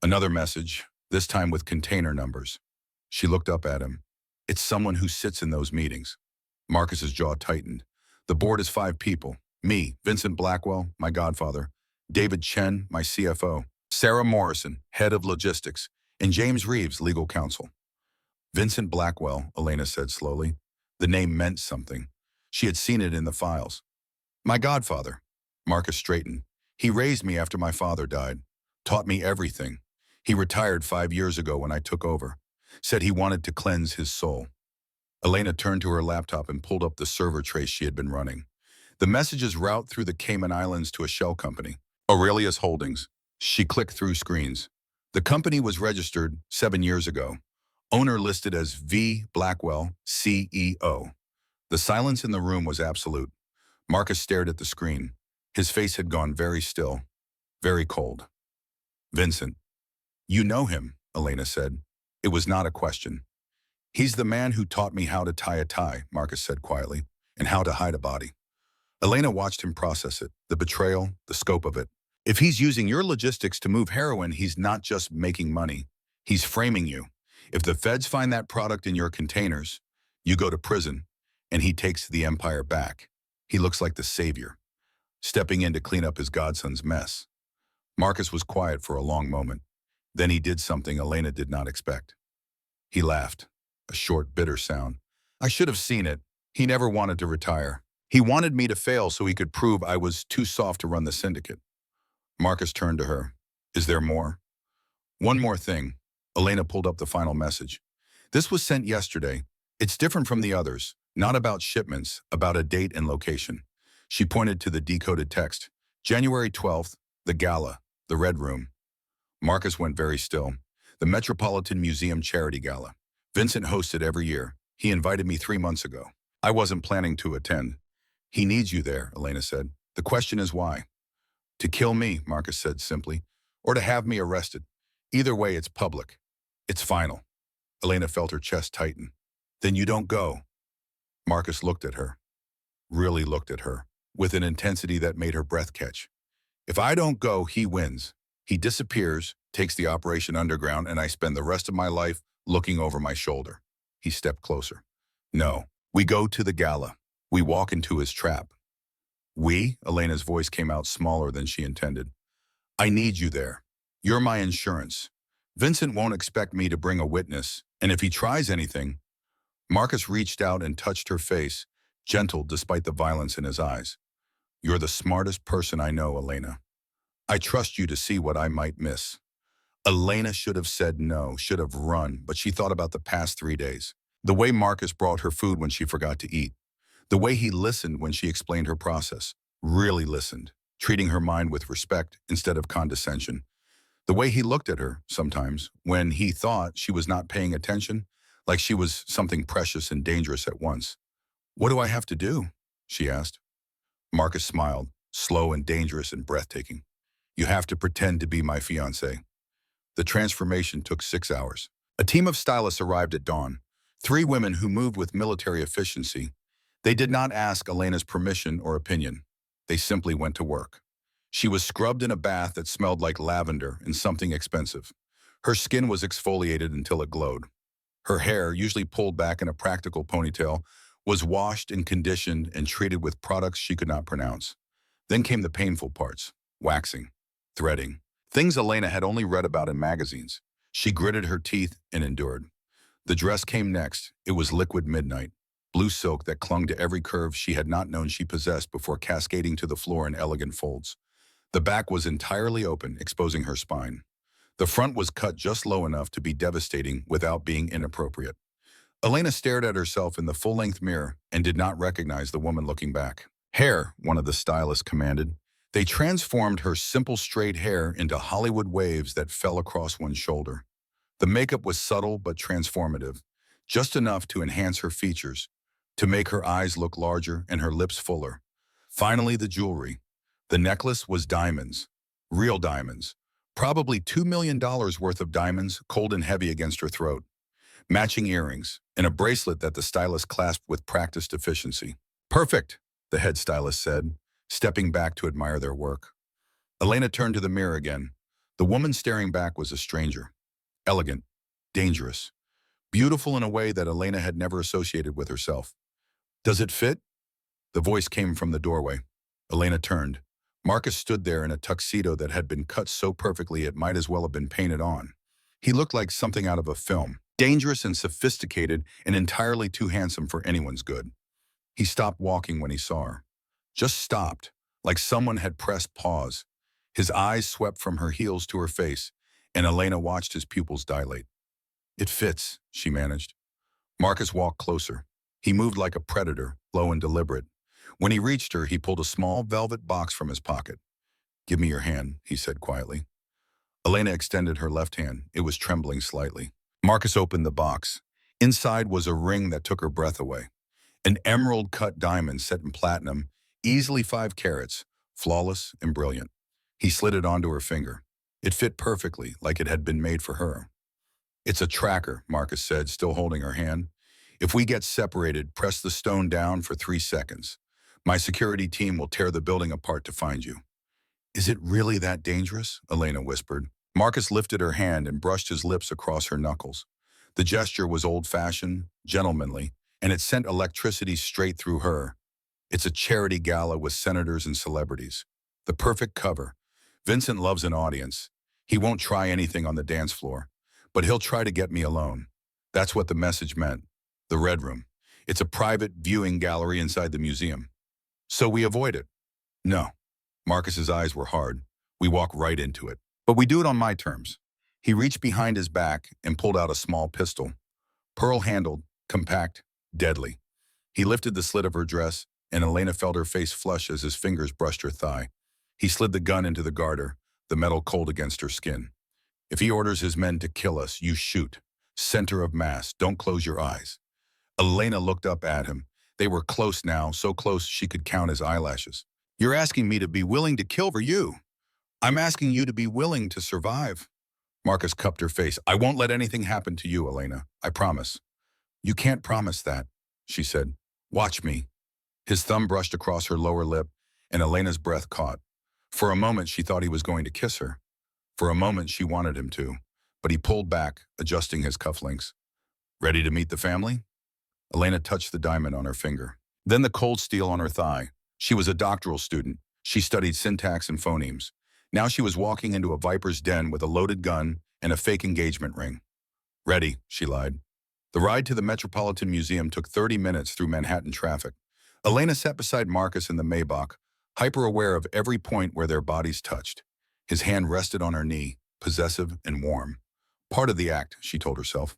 Another message, this time with container numbers." She looked up at him. "It's someone who sits in those meetings." Marcus's jaw tightened. "The board is 5 people. Me, Vincent Blackwell, my godfather. David Chen, my CFO. Sarah Morrison, head of logistics. And James Reeves, legal counsel." "Vincent Blackwell," Elena said slowly. The name meant something. She had seen it in the files. "My godfather." Marcus straightened. "He raised me after my father died. Taught me everything. He retired 5 years ago when I took over. Said he wanted to cleanse his soul." Elena turned to her laptop and pulled up the server trace she had been running. The messages route through the Cayman Islands to a shell company, Aurelius Holdings. She clicked through screens. The company was registered 7 years ago. Owner listed as V. Blackwell, CEO. The silence in the room was absolute. Marcus stared at the screen. His face had gone very still, very cold. "Vincent." "You know him," Elena said. It was not a question. "He's the man who taught me how to tie a tie," Marcus said quietly, "and how to hide a body." Elena watched him process it, the betrayal, the scope of it. "If he's using your logistics to move heroin, he's not just making money. He's framing you. If the feds find that product in your containers, you go to prison, and he takes the empire back. He looks like the savior, stepping in to clean up his godson's mess." Marcus was quiet for a long moment. Then he did something Elena did not expect. He laughed, a short, bitter sound. "I should have seen it. He never wanted to retire. He wanted me to fail so he could prove I was too soft to run the syndicate." Marcus turned to her. "Is there more?" "One more thing." Elena pulled up the final message. "This was sent yesterday. It's different from the others. Not about shipments, about a date and location." She pointed to the decoded text. "January 12th, the gala, the Red Room." Marcus went very still. "The Metropolitan Museum Charity Gala. Vincent hosts it every year. He invited me 3 months ago. I wasn't planning to attend." "He needs you there," Elena said. "The question is why?" "To kill me," Marcus said simply, "or to have me arrested. Either way, it's public. It's final." Elena felt her chest tighten. "Then you don't go." Marcus looked at her, really looked at her, with an intensity that made her breath catch. "If I don't go, he wins. He disappears, takes the operation underground, and I spend the rest of my life looking over my shoulder." He stepped closer. "No, we go to the gala. We walk into his trap." "We?" Elena's voice came out smaller than she intended. "I need you there. You're my insurance. Vincent won't expect me to bring a witness, and if he tries anything—" Marcus reached out and touched her face, gentle despite the violence in his eyes. "You're the smartest person I know, Elena. I trust you to see what I might miss." Elena should have said no, should have run, but she thought about the past 3 days. The way Marcus brought her food when she forgot to eat. The way he listened when she explained her process. Really listened, treating her mind with respect instead of condescension. The way he looked at her, sometimes, when he thought she was not paying attention, like she was something precious and dangerous at once. "What do I have to do?" she asked. Marcus smiled. slow and dangerous and breathtaking. You have to pretend to be my fiancé. The transformation took 6 hours. A team of stylists arrived at dawn, 3 women who moved with military efficiency. They did not ask Elena's permission or opinion. They simply went to work. She was scrubbed in a bath that smelled like lavender and something expensive. Her skin was exfoliated until it glowed. Her hair, usually pulled back in a practical ponytail, was washed and conditioned and treated with products she could not pronounce. Then came the painful parts: waxing, threading, things Elena had only read about in magazines. She gritted her teeth and endured. The dress came next. It was liquid midnight, blue silk that clung to every curve she had not known she possessed before cascading to the floor in elegant folds. The back was entirely open, exposing her spine. The front was cut just low enough to be devastating without being inappropriate. Elena stared at herself in the full-length mirror and did not recognize the woman looking back. Hair, one of the stylists commanded. They transformed her simple straight hair into Hollywood waves that fell across one shoulder. The makeup was subtle but transformative, just enough to enhance her features, to make her eyes look larger and her lips fuller. Finally, the jewelry. The necklace was diamonds, real diamonds, probably $2 million worth of diamonds, cold and heavy against her throat. Matching earrings, and a bracelet that the stylist clasped with practiced efficiency. "Perfect," the head stylist said, stepping back to admire their work. Elena turned to the mirror again. The woman staring back was a stranger. Elegant, dangerous, beautiful in a way that Elena had never associated with herself. "Does it fit?" The voice came from the doorway. Elena turned. Marcus stood there in a tuxedo that had been cut so perfectly it might as well have been painted on. He looked like something out of a film, dangerous and sophisticated and entirely too handsome for anyone's good. He stopped walking when he saw her. Just stopped, like someone had pressed pause. His eyes swept from her heels to her face, and Elena watched his pupils dilate. "It fits," she managed. Marcus walked closer. He moved like a predator, low and deliberate. When he reached her, he pulled a small velvet box from his pocket. "Give me your hand," he said quietly. Elena extended her left hand. It was trembling slightly. Marcus opened the box. Inside was a ring that took her breath away. An emerald-cut diamond set in platinum, easily 5 carats, flawless and brilliant. He slid it onto her finger. It fit perfectly, like it had been made for her. "It's a tracker," Marcus said, still holding her hand. "If we get separated, press the stone down for 3 seconds. My security team will tear the building apart to find you." "Is it really that dangerous?" Elena whispered. Marcus lifted her hand and brushed his lips across her knuckles. The gesture was old-fashioned, gentlemanly, and it sent electricity straight through her. "It's a charity gala with senators and celebrities. The perfect cover. Vincent loves an audience. He won't try anything on the dance floor, but he'll try to get me alone." That's what the message meant. The Red Room. It's a private viewing gallery inside the museum. "So we avoid it?" "No." Marcus's eyes were hard. "We walk right into it. But we do it on my terms." He reached behind his back and pulled out a small pistol. Pearl-handled, compact, deadly. He lifted the slit of her dress, and Elena felt her face flush as his fingers brushed her thigh. He slid the gun into the garter, the metal cold against her skin. "If he orders his men to kill us, you shoot. Center of mass. Don't close your eyes." Elena looked up at him. They were close now, so close she could count his eyelashes. "You're asking me to be willing to kill for you. I'm asking you to be willing to survive." Marcus cupped her face. "I won't let anything happen to you, Elena. I promise." "You can't promise that," she said. "Watch me." His thumb brushed across her lower lip, and Elena's breath caught. For a moment, she thought he was going to kiss her. For a moment, she wanted him to, but he pulled back, adjusting his cufflinks. "Ready to meet the family?" Elena touched the diamond on her finger. Then the cold steel on her thigh. She was a doctoral student. She studied syntax and phonemes. Now she was walking into a viper's den with a loaded gun and a fake engagement ring. "Ready," she lied. The ride to the Metropolitan Museum took 30 minutes through Manhattan traffic. Elena sat beside Marcus in the Maybach, hyper-aware of every point where their bodies touched. His hand rested on her knee, possessive and warm. Part of the act, she told herself.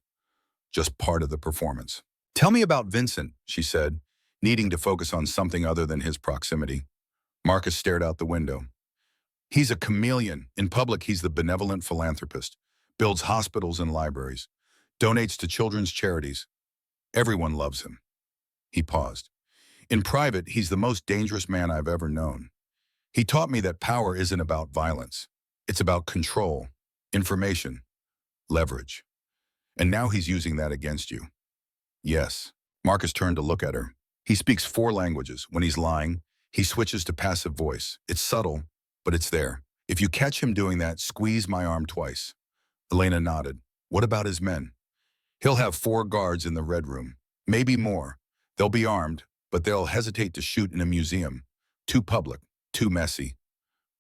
Just part of the performance. "Tell me about Vincent," she said, needing to focus on something other than his proximity. Marcus stared out the window. "He's a chameleon. In public, he's the benevolent philanthropist, builds hospitals and libraries, donates to children's charities. Everyone loves him." He paused. "In private, he's the most dangerous man I've ever known. He taught me that power isn't about violence. It's about control, information, leverage. And now he's using that against you. Yes. Marcus turned to look at her. He speaks 4 languages. When he's lying, he switches to passive voice. It's subtle, but it's there. If you catch him doing that, squeeze my arm twice. Elena nodded. What about his men? He'll have 4 guards in the red room. Maybe more. They'll be armed, but they'll hesitate to shoot in a museum. Too public, too messy.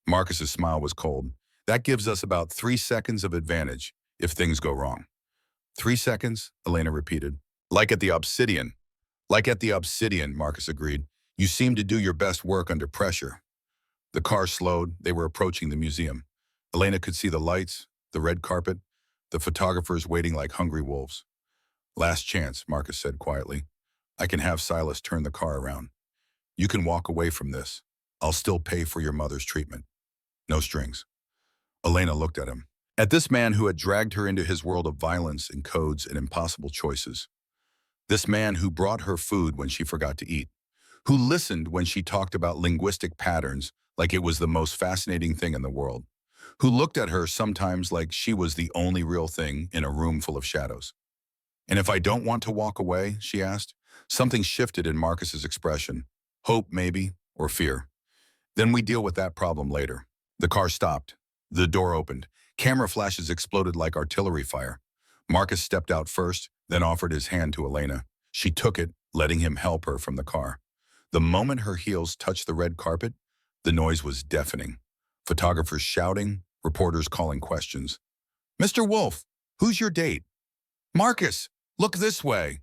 Marcus's smile was cold. That gives us about 3 seconds of advantage if things go wrong. 3 seconds, Elena repeated. Like at the Obsidian. Like at the Obsidian, Marcus agreed. You seem to do your best work under pressure. The car slowed. They were approaching the museum. Elena could see the lights, the red carpet, the photographers waiting like hungry wolves. Last chance, Marcus said quietly. I can have Silas turn the car around. You can walk away from this. I'll still pay for your mother's treatment. No strings. Elena looked at him. At this man who had dragged her into his world of violence and codes and impossible choices. This man who brought her food when she forgot to eat. Who listened when she talked about linguistic patterns like it was the most fascinating thing in the world. Who looked at her sometimes like she was the only real thing in a room full of shadows. And if I don't want to walk away, she asked. Something shifted in Marcus's expression. Hope, maybe, or fear. Then we deal with that problem later. The car stopped. The door opened. Camera flashes exploded like artillery fire. Marcus stepped out first, then offered his hand to Elena. She took it, letting him help her from the car. The moment her heels touched the red carpet, the noise was deafening. Photographers shouting, reporters calling questions. Mr. Wolf, who's your date? Marcus, look this way.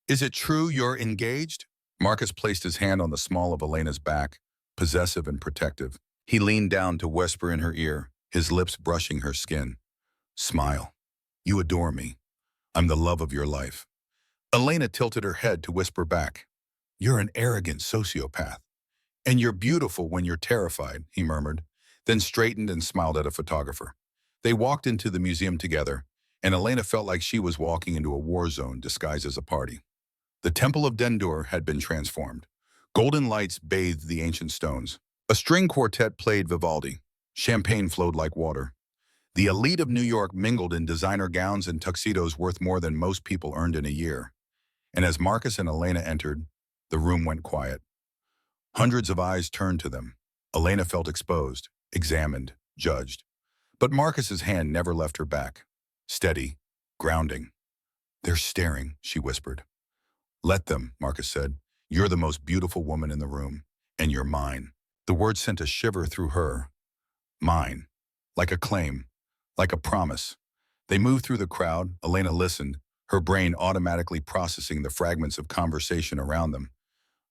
Is it true you're engaged? Marcus placed his hand on the small of Elena's back, possessive and protective. He leaned down to whisper in her ear, his lips brushing her skin. Smile. You adore me. I'm the love of your life. Elena tilted her head to whisper back. You're an arrogant sociopath. And you're beautiful when you're terrified, he murmured, then straightened and smiled at a photographer. They walked into the museum together, and Elena felt like she was walking into a war zone disguised as a party. The Temple of Dendur had been transformed. Golden lights bathed the ancient stones. A string quartet played Vivaldi. Champagne flowed like water. The elite of New York mingled in designer gowns and tuxedos worth more than most people earned in a year. And as Marcus and Elena entered, the room went quiet. Hundreds of eyes turned to them. Elena felt exposed, examined, judged. But Marcus's hand never left her back. Steady, grounding. They're staring, she whispered. Let them, Marcus said. You're the most beautiful woman in the room, and you're mine. The word sent a shiver through her. Mine. Like a claim, like a promise. They moved through the crowd. Elena listened, her brain automatically processing the fragments of conversation around them.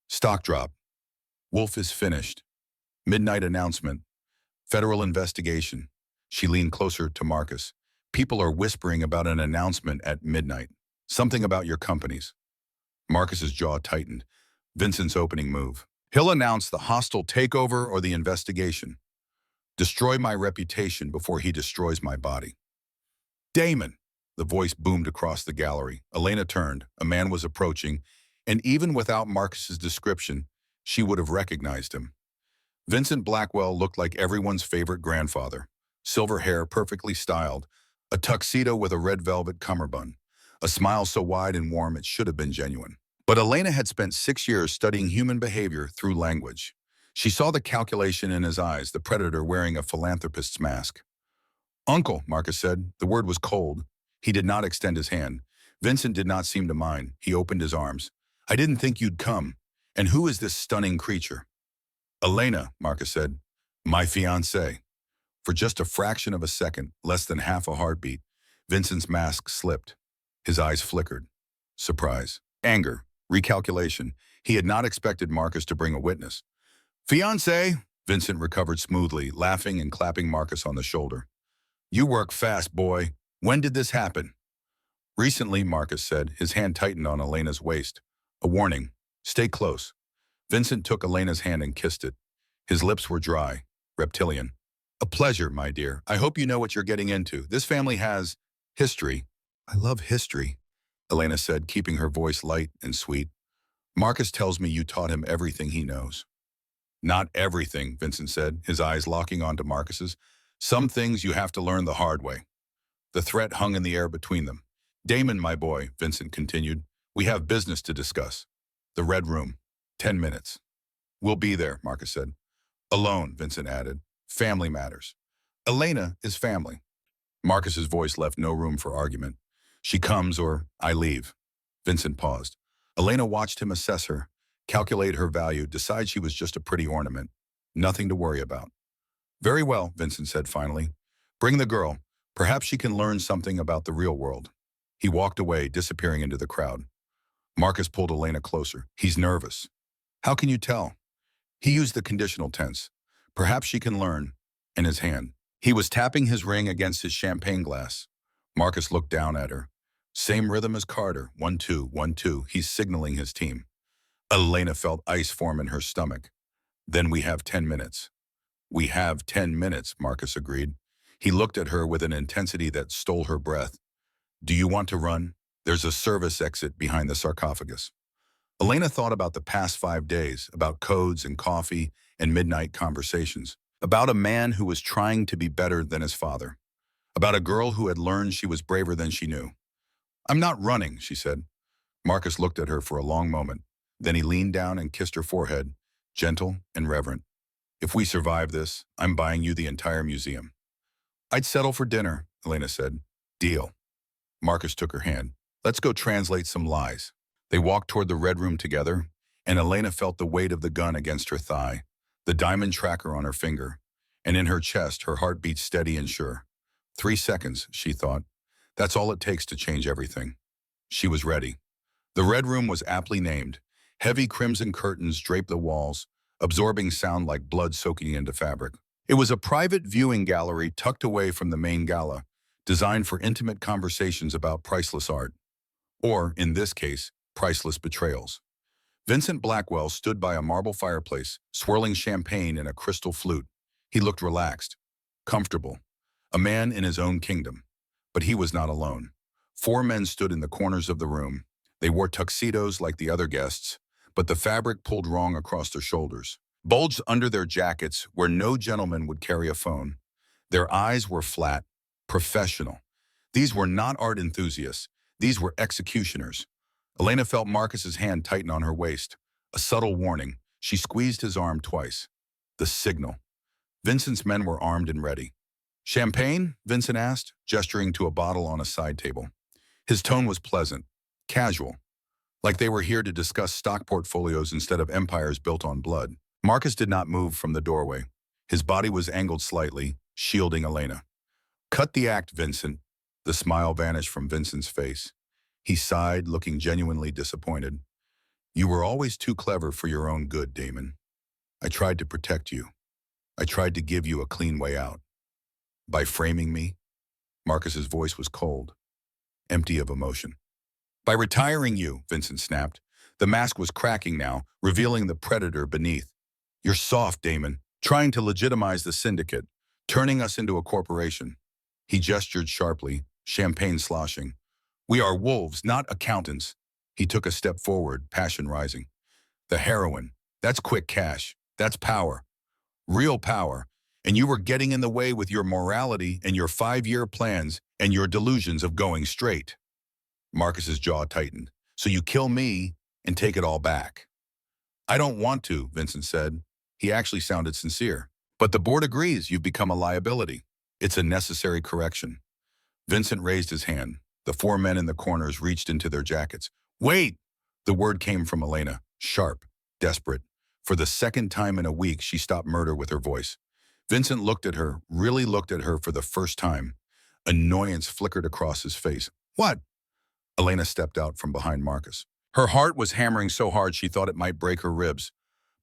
Stock drop. Wolf is finished. Midnight announcement. Federal investigation. She leaned closer to Marcus. People are whispering about an announcement at midnight. Something about your companies. Marcus's jaw tightened. Vincent's opening move. He'll announce the hostile takeover or the investigation. Destroy my reputation before he destroys my body. Damon! The voice boomed across the gallery. Elena turned. A man was approaching, and even without Marcus's description, she would have recognized him. Vincent Blackwell looked like everyone's favorite grandfather. Silver hair perfectly styled, a tuxedo with a red velvet cummerbund, a smile so wide and warm it should have been genuine. But Elena had spent 6 years studying human behavior through language. She saw the calculation in his eyes, the predator wearing a philanthropist's mask. Uncle, Marcus said. The word was cold. He did not extend his hand. Vincent did not seem to mind. He opened his arms. I didn't think you'd come. And who is this stunning creature? Elena, Marcus said. My fiancée. For just a fraction of a second, less than half a heartbeat, Vincent's mask slipped. His eyes flickered. Surprise. Anger. Recalculation. He had not expected Marcus to bring a witness. Fiancé, Vincent recovered smoothly, laughing and clapping Marcus on the shoulder. You work fast, boy. When did this happen? Recently, Marcus said, his hand tightened on Elena's waist. A warning. Stay close. Vincent took Elena's hand and kissed it. His lips were dry, reptilian. A pleasure, my dear. I hope you know what you're getting into. This family has history. I love history, Elena said, keeping her voice light and sweet. Marcus tells me you taught him everything he knows. Not everything, Vincent said, his eyes locking onto Marcus's. Some things you have to learn the hard way. The threat hung in the air between them. Damon, my boy, Vincent continued, we have business to discuss. The Red Room. 10 minutes. We'll be there, Marcus said. Alone, Vincent added. Family matters. Elena is family. Marcus's voice left no room for argument. She comes or I leave. Vincent paused. Elena watched him assess her, calculate her value, decide she was just a pretty ornament. Nothing to worry about. Very well, Vincent said finally. Bring the girl. Perhaps she can learn something about the real world. He walked away, disappearing into the crowd. Marcus pulled Elena closer. He's nervous. How can you tell? He used the conditional tense. Perhaps she can learn. In his hand. He was tapping his ring against his champagne glass. Marcus looked down at her. Same rhythm as Carter. 1-2, 1-2. He's signaling his team. Elena felt ice form in her stomach. Then we have 10 minutes. We have 10 minutes, Marcus agreed. He looked at her with an intensity that stole her breath. Do you want to run? There's a service exit behind the sarcophagus. Elena thought about the past 5 days, about codes and coffee and midnight conversations, about a man who was trying to be better than his father, about a girl who had learned she was braver than she knew. I'm not running, she said. Marcus looked at her for a long moment. Then he leaned down and kissed her forehead, gentle and reverent. If we survive this, I'm buying you the entire museum. I'd settle for dinner, Elena said. Deal. Marcus took her hand. Let's go translate some lies. They walked toward the Red Room together, and Elena felt the weight of the gun against her thigh, the diamond tracker on her finger, and in her chest, her heart beat steady and sure. 3 seconds, she thought. That's all it takes to change everything. She was ready. The Red Room was aptly named. Heavy crimson curtains draped the walls, absorbing sound like blood soaking into fabric. It was a private viewing gallery tucked away from the main gala, designed for intimate conversations about priceless art. Or, in this case, priceless betrayals. Vincent Blackwell stood by a marble fireplace, swirling champagne in a crystal flute. He looked relaxed, comfortable, a man in his own kingdom. But he was not alone. 4 men stood in the corners of the room. They wore tuxedos like the other guests, but the fabric pulled wrong across their shoulders, bulged under their jackets where no gentleman would carry a phone. Their eyes were flat, professional. These were not art enthusiasts. These were executioners. Elena felt Marcus's hand tighten on her waist. A subtle warning. She squeezed his arm twice. The signal. Vincent's men were armed and ready. Champagne? Vincent asked, gesturing to a bottle on a side table. His tone was pleasant, casual, like they were here to discuss stock portfolios instead of empires built on blood. Marcus did not move from the doorway. His body was angled slightly, shielding Elena. Cut the act, Vincent. The smile vanished from Vincent's face. He sighed, looking genuinely disappointed. You were always too clever for your own good, Damon. I tried to protect you. I tried to give you a clean way out. By framing me, Marcus's voice was cold, empty of emotion. By retiring you, Vincent snapped. The mask was cracking now, revealing the predator beneath. You're soft, Damon, trying to legitimize the syndicate, turning us into a corporation. He gestured sharply, champagne sloshing. We are wolves, not accountants. He took a step forward, passion rising. The heroin, that's quick cash. That's power. Real power. And you were getting in the way with your morality and your 5-year plans and your delusions of going straight. Marcus's jaw tightened. So you kill me and take it all back. I don't want to, Vincent said. He actually sounded sincere. But the board agrees you've become a liability. It's a necessary correction. Vincent raised his hand. The 4 men in the corners reached into their jackets. Wait! The word came from Elena, sharp, desperate. For the second time in a week, she stopped murder with her voice. Vincent looked at her, really looked at her for the first time. Annoyance flickered across his face. What? Elena stepped out from behind Marcus. Her heart was hammering so hard she thought it might break her ribs.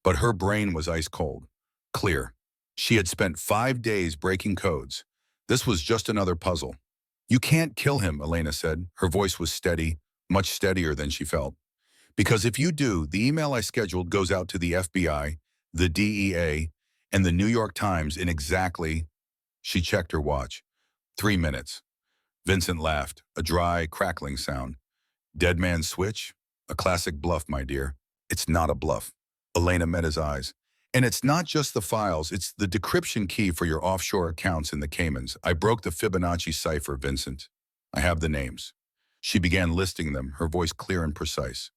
But her brain was ice cold, clear. She had spent 5 days breaking codes. This was just another puzzle. You can't kill him, Elena said. Her voice was steady, much steadier than she felt. Because if you do, the email I scheduled goes out to the FBI, the DEA, and the New York Times in exactly, she checked her watch, 3 minutes. Vincent laughed, a dry, crackling sound. Dead man's switch? A classic bluff, my dear. It's not a bluff. Elena met his eyes. And it's not just the files, it's the decryption key for your offshore accounts in the Caymans. I broke the Fibonacci cipher, Vincent. I have the names. She began listing them, her voice clear and precise.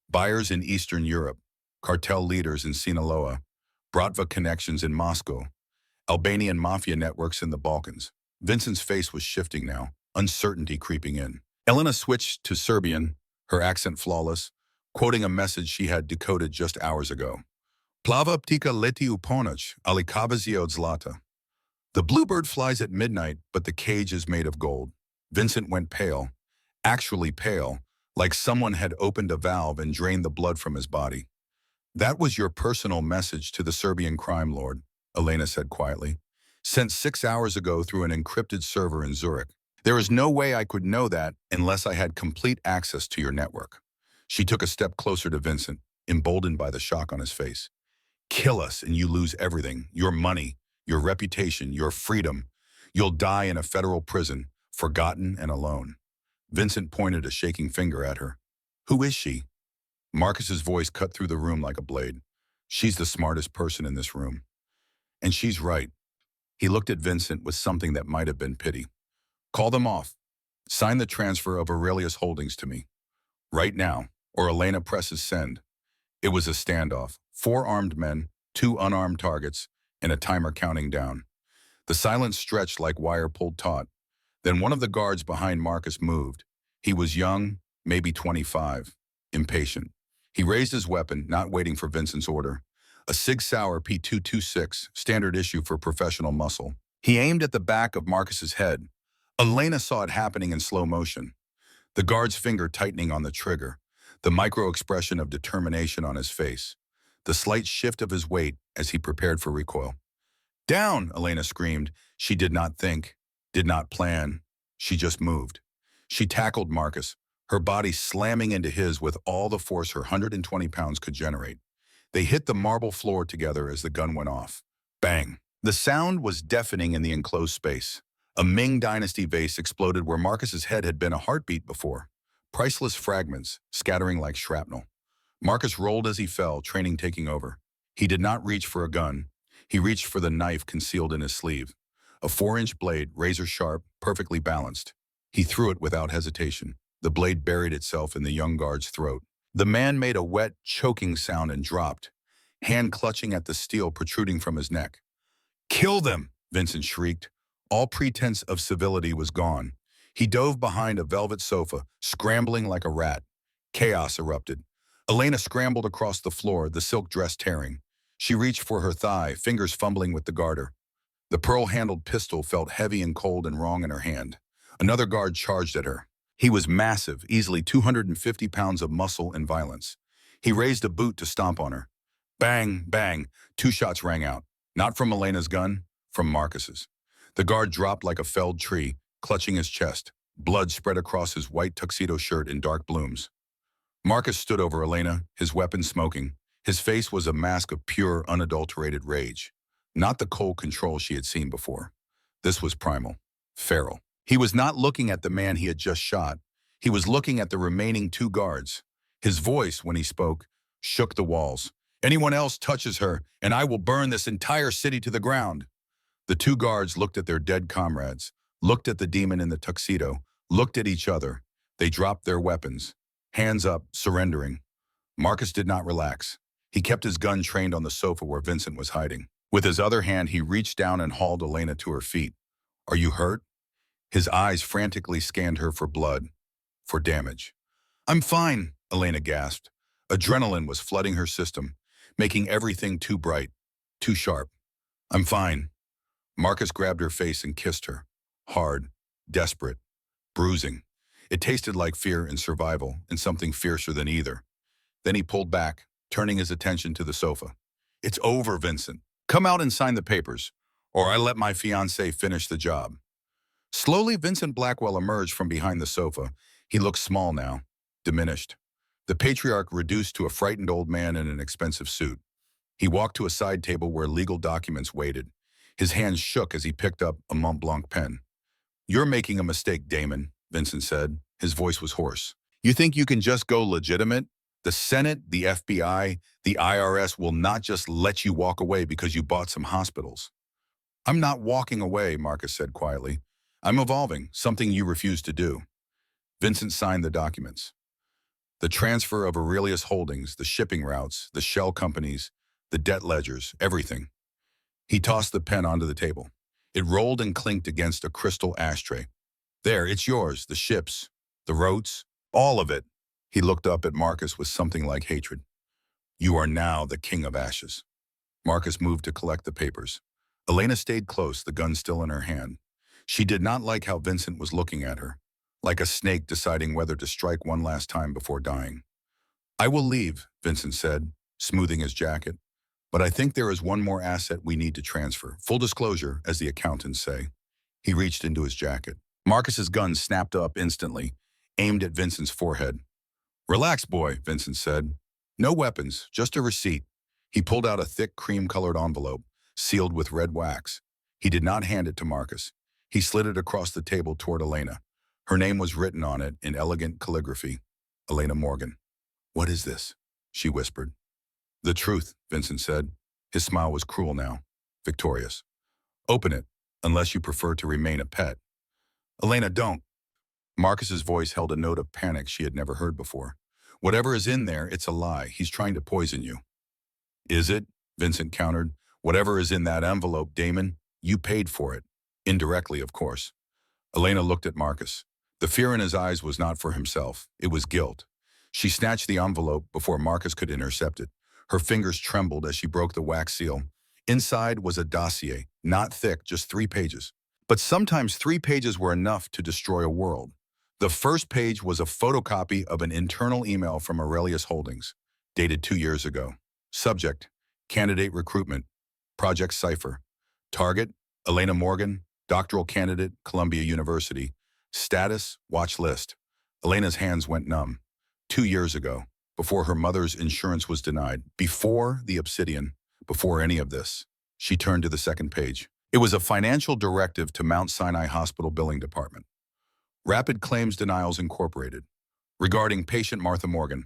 Buyers in Eastern Europe, cartel leaders in Sinaloa, Bratva connections in Moscow, Albanian mafia networks in the Balkans. Vincent's face was shifting now, uncertainty creeping in. Elena switched to Serbian, her accent flawless, quoting a message she had decoded just hours ago. Plava ptika leti u ponoć, ali kavazi od zlata. The bluebird flies at midnight, but the cage is made of gold. Vincent went pale, actually pale, like someone had opened a valve and drained the blood from his body. That was your personal message to the Serbian crime lord, Elena said quietly, sent 6 hours ago through an encrypted server in Zurich. There is no way I could know that unless I had complete access to your network. She took a step closer to Vincent, emboldened by the shock on his face. Kill us and you lose everything, your money, your reputation, your freedom. You'll die in a federal prison, forgotten and alone. Vincent pointed a shaking finger at her. Who is she? Marcus's voice cut through the room like a blade. She's the smartest person in this room. And she's right. He looked at Vincent with something that might have been pity. Call them off. Sign the transfer of Aurelius Holdings to me. Right now, or Elena presses send. It was a standoff. 4 armed men, 2 unarmed targets, and a timer counting down. The silence stretched like wire pulled taut. Then one of the guards behind Marcus moved. He was young, maybe 25, impatient. He raised his weapon, not waiting for Vincent's order. A Sig Sauer P226, standard issue for professional muscle. He aimed at the back of Marcus's head. Elena saw it happening in slow motion. The guard's finger tightening on the trigger, the micro-expression of determination on his face, the slight shift of his weight as he prepared for recoil. Down, Elena screamed. She did not think, did not plan. She just moved. She tackled Marcus, her body slamming into his with all the force her 120 pounds could generate. They hit the marble floor together as the gun went off. Bang! The sound was deafening in the enclosed space. A Ming Dynasty vase exploded where Marcus's head had been a heartbeat before. Priceless fragments, scattering like shrapnel. Marcus rolled as he fell, training taking over. He did not reach for a gun. He reached for the knife concealed in his sleeve. A 4-inch blade, razor-sharp, perfectly balanced. He threw it without hesitation. The blade buried itself in the young guard's throat. The man made a wet, choking sound and dropped, hand clutching at the steel protruding from his neck. Kill them, Vincent shrieked. All pretense of civility was gone. He dove behind a velvet sofa, scrambling like a rat. Chaos erupted. Elena scrambled across the floor, the silk dress tearing. She reached for her thigh, fingers fumbling with the garter. The pearl-handled pistol felt heavy and cold and wrong in her hand. Another guard charged at her. He was massive, easily 250 pounds of muscle and violence. He raised a boot to stomp on her. Bang, bang, 2 shots rang out. Not from Elena's gun, from Marcus's. The guard dropped like a felled tree, clutching his chest. Blood spread across his white tuxedo shirt in dark blooms. Marcus stood over Elena, his weapon smoking. His face was a mask of pure, unadulterated rage. Not the cold control she had seen before. This was primal, feral. He was not looking at the man he had just shot. He was looking at the remaining 2 guards. His voice, when he spoke, shook the walls. Anyone else touches her, and I will burn this entire city to the ground. The 2 guards looked at their dead comrades, looked at the demon in the tuxedo, looked at each other. They dropped their weapons, hands up, surrendering. Marcus did not relax. He kept his gun trained on the sofa where Vincent was hiding. With his other hand, he reached down and hauled Elena to her feet. Are you hurt? His eyes frantically scanned her for blood, for damage. I'm fine, Elena gasped. Adrenaline was flooding her system, making everything too bright, too sharp. I'm fine. Marcus grabbed her face and kissed her. Hard, desperate, bruising. It tasted like fear and survival, and something fiercer than either. Then he pulled back, turning his attention to the sofa. It's over, Vincent. Come out and sign the papers, or I let my fiancée finish the job. Slowly, Vincent Blackwell emerged from behind the sofa. He looked small now, diminished. The patriarch reduced to a frightened old man in an expensive suit. He walked to a side table where legal documents waited. His hands shook as he picked up a Mont Blanc pen. You're making a mistake, Damon, Vincent said. His voice was hoarse. You think you can just go legitimate? The Senate, the FBI, the IRS will not just let you walk away because you bought some hospitals. I'm not walking away, Marcus said quietly. I'm evolving, something you refuse to do. Vincent signed the documents. The transfer of Aurelius Holdings, the shipping routes, the shell companies, the debt ledgers, everything. He tossed the pen onto the table. It rolled and clinked against a crystal ashtray. There, it's yours, the ships, the roads, all of it. He looked up at Marcus with something like hatred. You are now the king of ashes. Marcus moved to collect the papers. Elena stayed close, the gun still in her hand. She did not like how Vincent was looking at her, like a snake deciding whether to strike one last time before dying. I will leave, Vincent said, smoothing his jacket. But I think there is one more asset we need to transfer. Full disclosure, as the accountants say. He reached into his jacket. Marcus's gun snapped up instantly, aimed at Vincent's forehead. Relax, boy, Vincent said. No weapons, just a receipt. He pulled out a thick cream-colored envelope, sealed with red wax. He did not hand it to Marcus. He slid it across the table toward Elena. Her name was written on it in elegant calligraphy. Elena Morgan. What is this? She whispered. The truth, Vincent said. His smile was cruel now, victorious. Open it, unless you prefer to remain a pet. Elena, don't. Marcus's voice held a note of panic she had never heard before. Whatever is in there, it's a lie. He's trying to poison you. Is it? Vincent countered. Whatever is in that envelope, Damon, you paid for it. Indirectly, of course. Elena looked at Marcus. The fear in his eyes was not for himself. It was guilt. She snatched the envelope before Marcus could intercept it. Her fingers trembled as she broke the wax seal. Inside was a dossier, not thick, just 3 pages. But sometimes 3 pages were enough to destroy a world. The first page was a photocopy of an internal email from Aurelius Holdings, dated 2 years ago. Subject, candidate recruitment, project cipher. Target, Elena Morgan, doctoral candidate, Columbia University. Status, watch list. Elena's hands went numb. 2 years ago, before her mother's insurance was denied, before the Obsidian, before any of this. She turned to the second page. It was a financial directive to Mount Sinai Hospital Billing Department. Rapid Claims Denials Incorporated. Regarding patient Martha Morgan.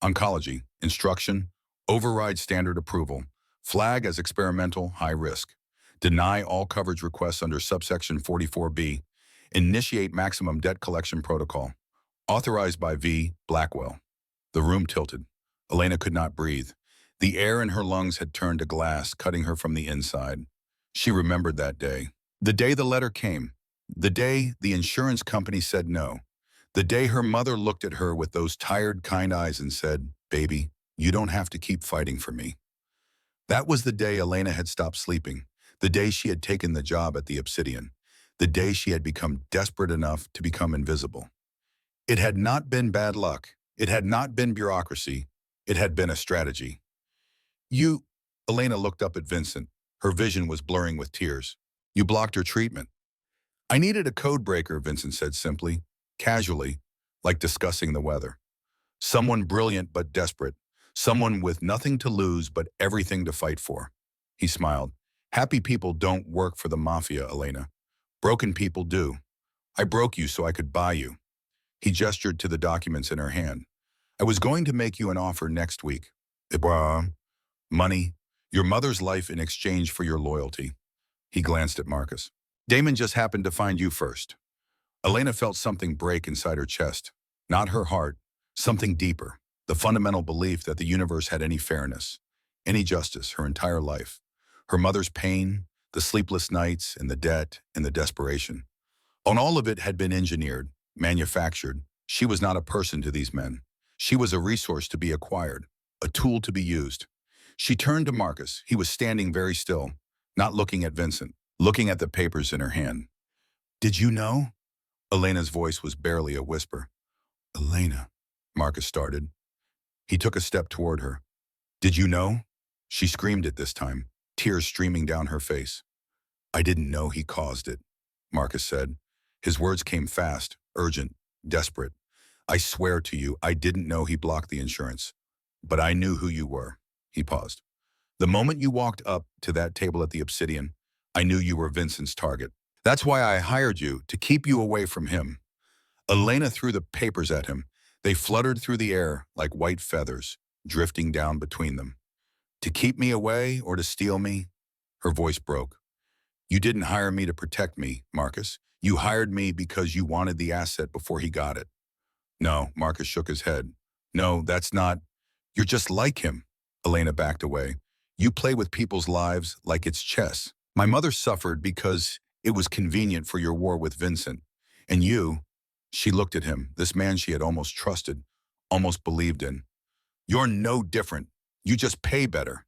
Oncology. Instruction. Override standard approval. Flag as experimental, high risk. Deny all coverage requests under subsection 44B. Initiate maximum debt collection protocol. Authorized by V. Blackwell. The room tilted. Elena could not breathe. The air in her lungs had turned to glass, cutting her from the inside. She remembered that day. The day the letter came. The day the insurance company said no. The day her mother looked at her with those tired, kind eyes and said, "Baby, you don't have to keep fighting for me." That was the day Elena had stopped sleeping. The day she had taken the job at the Obsidian. The day she had become desperate enough to become invisible. It had not been bad luck. It had not been bureaucracy. It had been a strategy. You, Elena looked up at Vincent. Her vision was blurring with tears. You blocked her treatment. I needed a code breaker, Vincent said simply, casually, like discussing the weather. Someone brilliant but desperate. Someone with nothing to lose but everything to fight for. He smiled. Happy people don't work for the Mafia, Elena. Broken people do. I broke you so I could buy you. He gestured to the documents in her hand. I was going to make you an offer next week. Money, your mother's life in exchange for your loyalty. He glanced at Marcus. Damon just happened to find you first. Elena felt something break inside her chest. Not her heart, something deeper. The fundamental belief that the universe had any fairness, any justice, her entire life. Her mother's pain, the sleepless nights, and the debt, and the desperation. And all of it had been engineered, manufactured. She was not a person to these men. She was a resource to be acquired, a tool to be used. She turned to Marcus. He was standing very still, not looking at Vincent, looking at the papers in her hand. Did you know? Elena's voice was barely a whisper. Elena, Marcus started. He took a step toward her. Did you know? She screamed it this time, tears streaming down her face. I didn't know he caused it, Marcus said. His words came fast, urgent, desperate. I swear to you, I didn't know he blocked the insurance. But I knew who you were. He paused. The moment you walked up to that table at the Obsidian, I knew you were Vincent's target. That's why I hired you, to keep you away from him. Elena threw the papers at him. They fluttered through the air like white feathers, drifting down between them. To keep me away or to steal me? Her voice broke. You didn't hire me to protect me, Marcus. You hired me because you wanted the asset before he got it. No, Marcus shook his head. No, that's not. You're just like him. Elena backed away. You play with people's lives like it's chess. My mother suffered because it was convenient for your war with Vincent. And you, she looked at him, this man she had almost trusted, almost believed in. You're no different. You just pay better.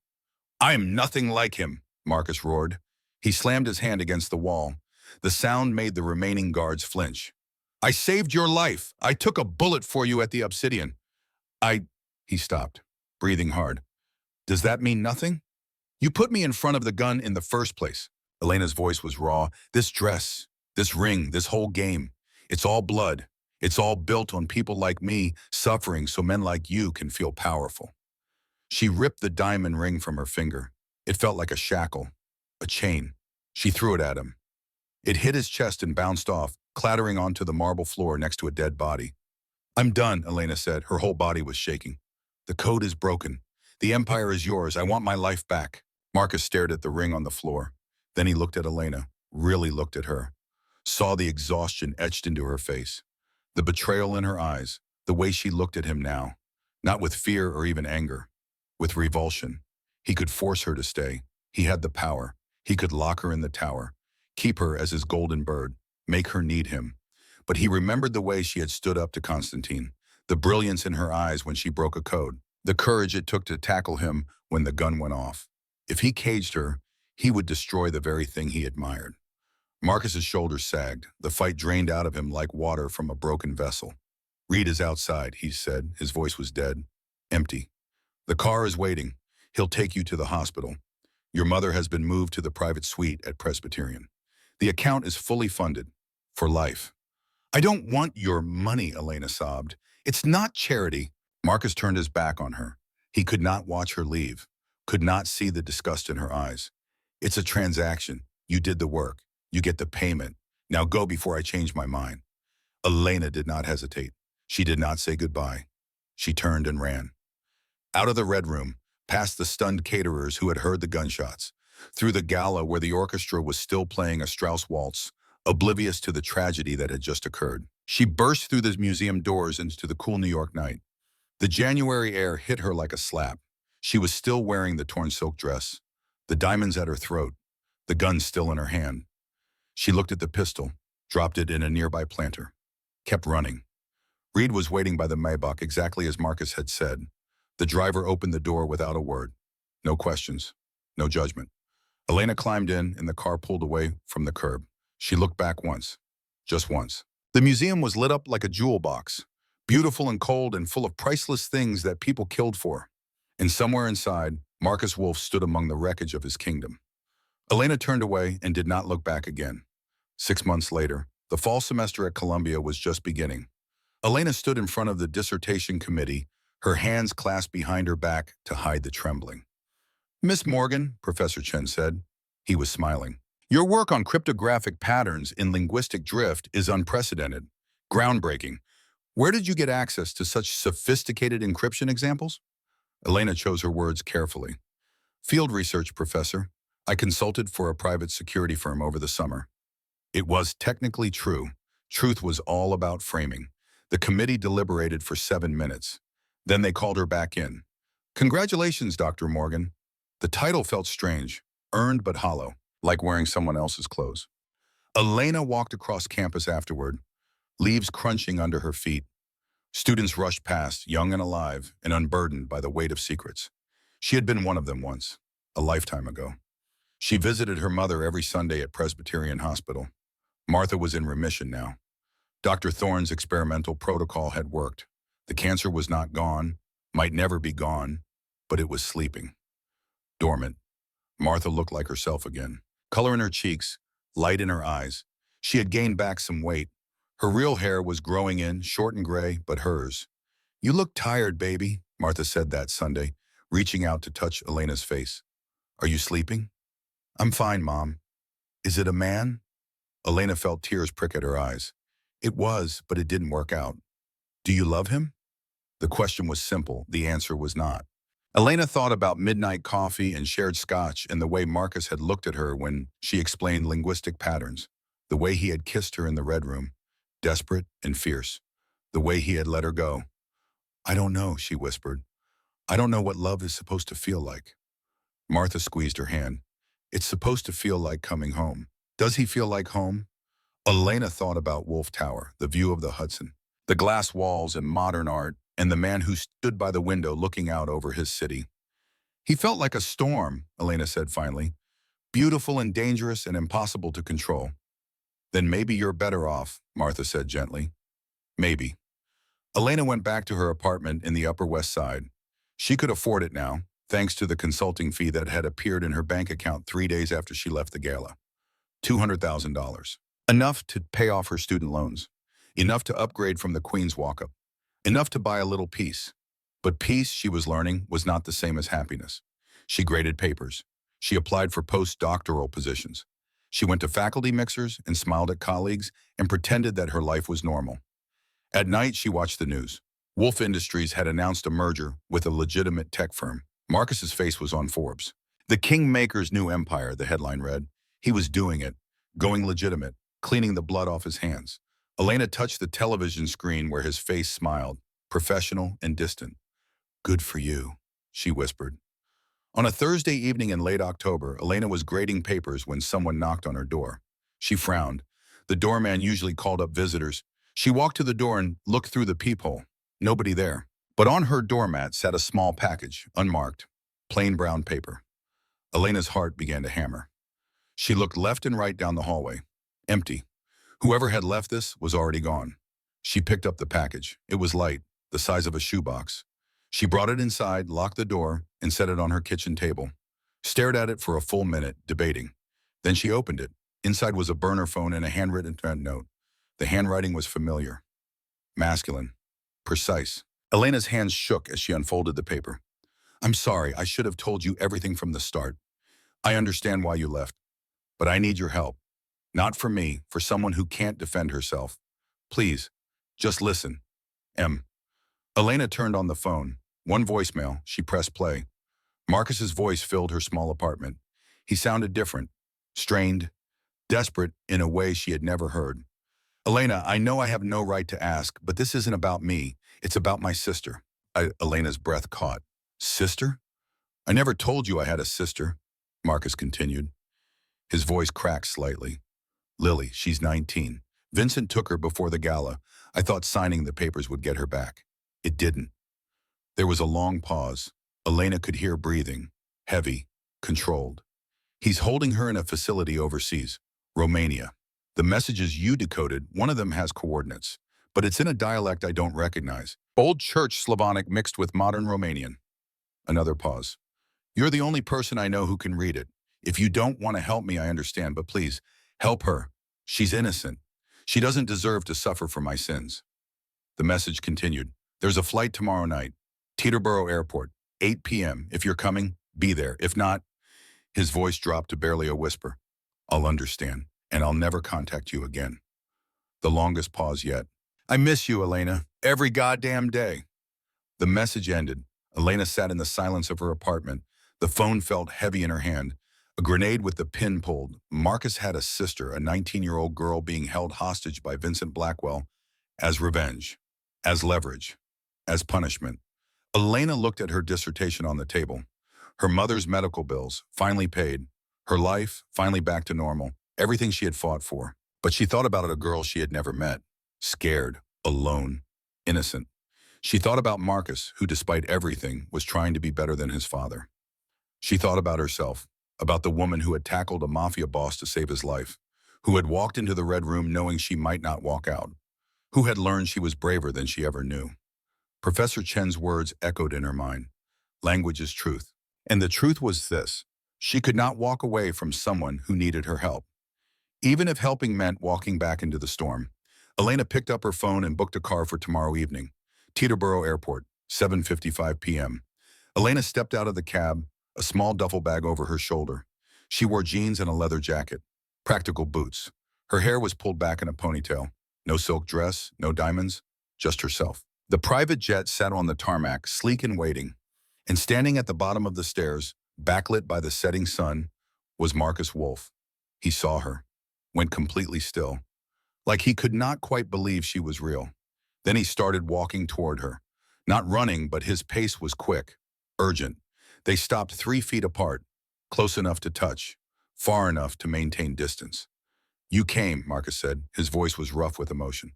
I am nothing like him, Marcus roared. He slammed his hand against the wall. The sound made the remaining guards flinch. I saved your life. I took a bullet for you at the Obsidian. He stopped, breathing hard. Does that mean nothing? You put me in front of the gun in the first place. Elena's voice was raw. This dress, this ring, this whole game, it's all blood. It's all built on people like me suffering so men like you can feel powerful. She ripped the diamond ring from her finger. It felt like a shackle, a chain. She threw it at him. It hit his chest and bounced off, clattering onto the marble floor next to a dead body. I'm done, Elena said. Her whole body was shaking. The code is broken. The empire is yours. I want my life back. Marcus stared at the ring on the floor. Then he looked at Elena, really looked at her, saw the exhaustion etched into her face, the betrayal in her eyes, the way she looked at him now, not with fear or even anger, with revulsion. He could force her to stay. He had the power. He could lock her in the tower, keep her as his golden bird, make her need him. But he remembered the way she had stood up to Constantine, the brilliance in her eyes when she broke a code, the courage it took to tackle him when the gun went off. If he caged her, he would destroy the very thing he admired. Marcus's shoulders sagged. The fight drained out of him like water from a broken vessel. Reed is outside, he said. His voice was dead, empty. The car is waiting. He'll take you to the hospital. Your mother has been moved to the private suite at Presbyterian. The account is fully funded. For life. I don't want your money, Elena sobbed. It's not charity. Marcus turned his back on her. He could not watch her leave, could not see the disgust in her eyes. It's a transaction. You did the work. You get the payment. Now go before I change my mind. Elena did not hesitate. She did not say goodbye. She turned and ran. Out of the red room, past the stunned caterers who had heard the gunshots, through the gala where the orchestra was still playing a Strauss waltz, oblivious to the tragedy that had just occurred. She burst through the museum doors into the cool New York night. The January air hit her like a slap. She was still wearing the torn silk dress, the diamonds at her throat, the gun still in her hand. She looked at the pistol, dropped it in a nearby planter, kept running. Reed was waiting by the Maybach exactly as Marcus had said. The driver opened the door without a word. No questions, no judgment. Elena climbed in and the car pulled away from the curb. She looked back once, just once. The museum was lit up like a jewel box, beautiful and cold and full of priceless things that people killed for. And somewhere inside, Marcus Wolfe stood among the wreckage of his kingdom. Elena turned away and did not look back again. 6 months later, the fall semester at Columbia was just beginning. Elena stood in front of the dissertation committee, her hands clasped behind her back to hide the trembling. Miss Morgan, Professor Chen said. He was smiling. Your work on cryptographic patterns in linguistic drift is unprecedented, groundbreaking. Where did you get access to such sophisticated encryption examples? Elena chose her words carefully. Field research, Professor. I consulted for a private security firm over the summer. It was technically true. Truth was all about framing. The committee deliberated for 7 minutes. Then they called her back in. Congratulations, Dr. Morgan. The title felt strange, earned but hollow, like wearing someone else's clothes. Elena walked across campus afterward, leaves crunching under her feet. Students rushed past, young and alive, and unburdened by the weight of secrets. She had been one of them once, a lifetime ago. She visited her mother every Sunday at Presbyterian Hospital. Martha was in remission now. Dr. Thorne's experimental protocol had worked. The cancer was not gone, might never be gone, but it was sleeping. Dormant. Martha looked like herself again. Color in her cheeks, light in her eyes. She had gained back some weight. Her real hair was growing in, short and gray, but hers. You look tired, baby, Martha said that Sunday, reaching out to touch Elena's face. Are you sleeping? I'm fine, Mom. Is it a man? Elena felt tears prick at her eyes. It was, but it didn't work out. Do you love him? The question was simple. The answer was not. Elena thought about midnight coffee and shared scotch and the way Marcus had looked at her when she explained linguistic patterns, the way he had kissed her in the red room, desperate and fierce, the way he had let her go. I don't know, she whispered. I don't know what love is supposed to feel like. Martha squeezed her hand. It's supposed to feel like coming home. Does he feel like home? Elena thought about Wolf Tower, the view of the Hudson, the glass walls and modern art, and the man who stood by the window looking out over his city. He felt like a storm, Elena said finally, beautiful and dangerous and impossible to control. Then maybe you're better off, Martha said gently. Maybe. Elena went back to her apartment in the Upper West Side. She could afford it now, thanks to the consulting fee that had appeared in her bank account 3 days after she left the gala. $200,000. Enough to pay off her student loans. Enough to upgrade from the Queen's walk-up. Enough to buy a little peace. But peace, she was learning, was not the same as happiness. She graded papers. She applied for postdoctoral positions. She went to faculty mixers and smiled at colleagues and pretended that her life was normal. At night, she watched the news. Wolf Industries had announced a merger with a legitimate tech firm. Marcus's face was on Forbes. The Kingmaker's new empire, the headline read. He was doing it, going legitimate, cleaning the blood off his hands. Elena touched the television screen where his face smiled, professional and distant. Good for you, she whispered. On a Thursday evening in late October, Elena was grading papers when someone knocked on her door. She frowned. The doorman usually called up visitors. She walked to the door and looked through the peephole. Nobody there. But on her doormat sat a small package, unmarked, plain brown paper. Elena's heart began to hammer. She looked left and right down the hallway. Empty. Whoever had left this was already gone. She picked up the package. It was light, the size of a shoebox. She brought it inside, locked the door, and set it on her kitchen table. Stared at it for a full minute, debating. Then she opened it. Inside was a burner phone and a handwritten note. The handwriting was familiar. Masculine. Precise. Elena's hands shook as she unfolded the paper. I'm sorry, I should have told you everything from the start. I understand why you left, but I need your help. Not for me, for someone who can't defend herself. Please, just listen. M. Elena turned on the phone. One voicemail. She pressed play. Marcus's voice filled her small apartment. He sounded different, strained, desperate in a way she had never heard. Elena, I know I have no right to ask, but this isn't about me. It's about my sister. Elena's breath caught. Sister? I never told you I had a sister, Marcus continued. His voice cracked slightly. Lily, she's 19. Vincent took her before the gala. I thought signing the papers would get her back. It didn't. There was a long pause. Elena could hear breathing, heavy, controlled. He's holding her in a facility overseas, Romania. The messages you decoded, one of them has coordinates, but it's in a dialect I don't recognize. Old Church Slavonic mixed with modern Romanian. Another pause. You're the only person I know who can read it. If you don't want to help me, I understand, but please, help her. She's innocent. She doesn't deserve to suffer for my sins. The message continued. There's a flight tomorrow night. Teterboro Airport, 8 p.m. If you're coming, be there. If not, his voice dropped to barely a whisper. I'll understand, and I'll never contact you again. The longest pause yet. I miss you, Elena, every goddamn day. The message ended. Elena sat in the silence of her apartment. The phone felt heavy in her hand. A grenade with the pin pulled. Marcus had a sister, a 19-year-old girl being held hostage by Vincent Blackwell as revenge, as leverage, as punishment. Elena looked at her dissertation on the table. Her mother's medical bills, finally paid. Her life, finally back to normal. Everything she had fought for. But she thought about a girl she had never met. Scared, alone, innocent. She thought about Marcus, who despite everything was trying to be better than his father. She thought about herself, about the woman who had tackled a Mafia boss to save his life, who had walked into the Red Room knowing she might not walk out, who had learned she was braver than she ever knew. Professor Chen's words echoed in her mind. Language is truth. And the truth was this. She could not walk away from someone who needed her help. Even if helping meant walking back into the storm. Elena picked up her phone and booked a car for tomorrow evening. Teterboro Airport, 7:55 p.m. Elena stepped out of the cab, a small duffel bag over her shoulder. She wore jeans and a leather jacket, practical boots. Her hair was pulled back in a ponytail. No silk dress, no diamonds, just herself. The private jet sat on the tarmac, sleek and waiting, and standing at the bottom of the stairs, backlit by the setting sun, was Marcus Wolf. He saw her, went completely still, like he could not quite believe she was real. Then he started walking toward her. Not running, but his pace was quick, urgent. They stopped 3 feet apart, close enough to touch, far enough to maintain distance. "You came," Marcus said. His voice was rough with emotion.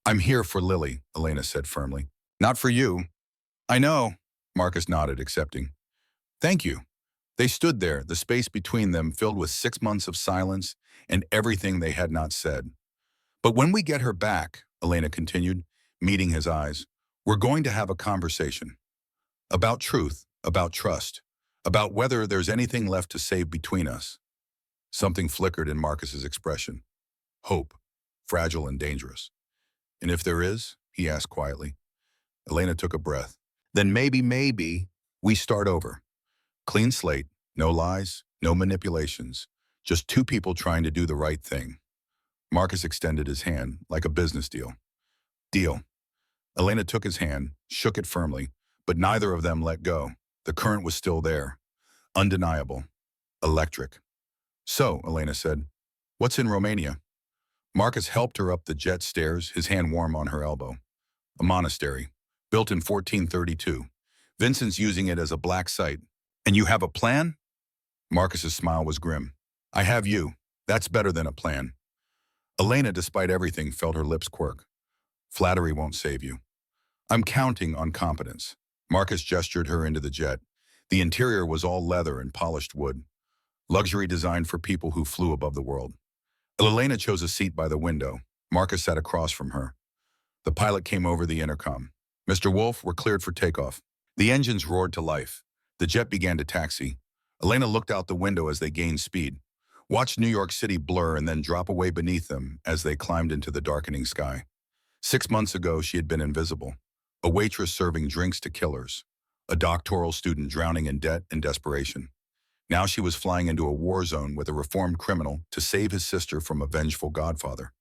"I'm here for Lily," Elena said firmly. "Not for you." "I know," Marcus nodded, accepting. "Thank you." They stood there, the space between them filled with 6 months of silence and everything they had not said. "But when we get her back," Elena continued, meeting his eyes, "we're going to have a conversation. About truth, about trust, about whether there's anything left to save between us." Something flickered in Marcus's expression. Hope, fragile and dangerous. "And if there is?" he asked quietly. Elena took a breath. "Then maybe, we start over. Clean slate, no lies, no manipulations, just two people trying to do the right thing." Marcus extended his hand, like a business deal. "Deal." Elena took his hand, shook it firmly, but neither of them let go. The current was still there. Undeniable. Electric. "So," Elena said, "what's in Romania?" Marcus helped her up the jet stairs, his hand warm on her elbow. "A monastery, built in 1432. Vincent's using it as a black site. And you have a plan?" Marcus's smile was grim. "I have you. That's better than a plan." Elena, despite everything, felt her lips quirk. "Flattery won't save you." "I'm counting on competence." Marcus gestured her into the jet. The interior was all leather and polished wood. Luxury designed for people who flew above the world. Elena chose a seat by the window. Marcus sat across from her. The pilot came over the intercom. "Mr. Wolf, we're cleared for takeoff." The engines roared to life. The jet began to taxi. Elena looked out the window as they gained speed, watched New York City blur and then drop away beneath them as they climbed into the darkening sky. 6 months ago, she had been invisible. A waitress serving drinks to killers. A doctoral student drowning in debt and desperation. Now she was flying into a war zone with a reformed criminal to save his sister from a vengeful godfather.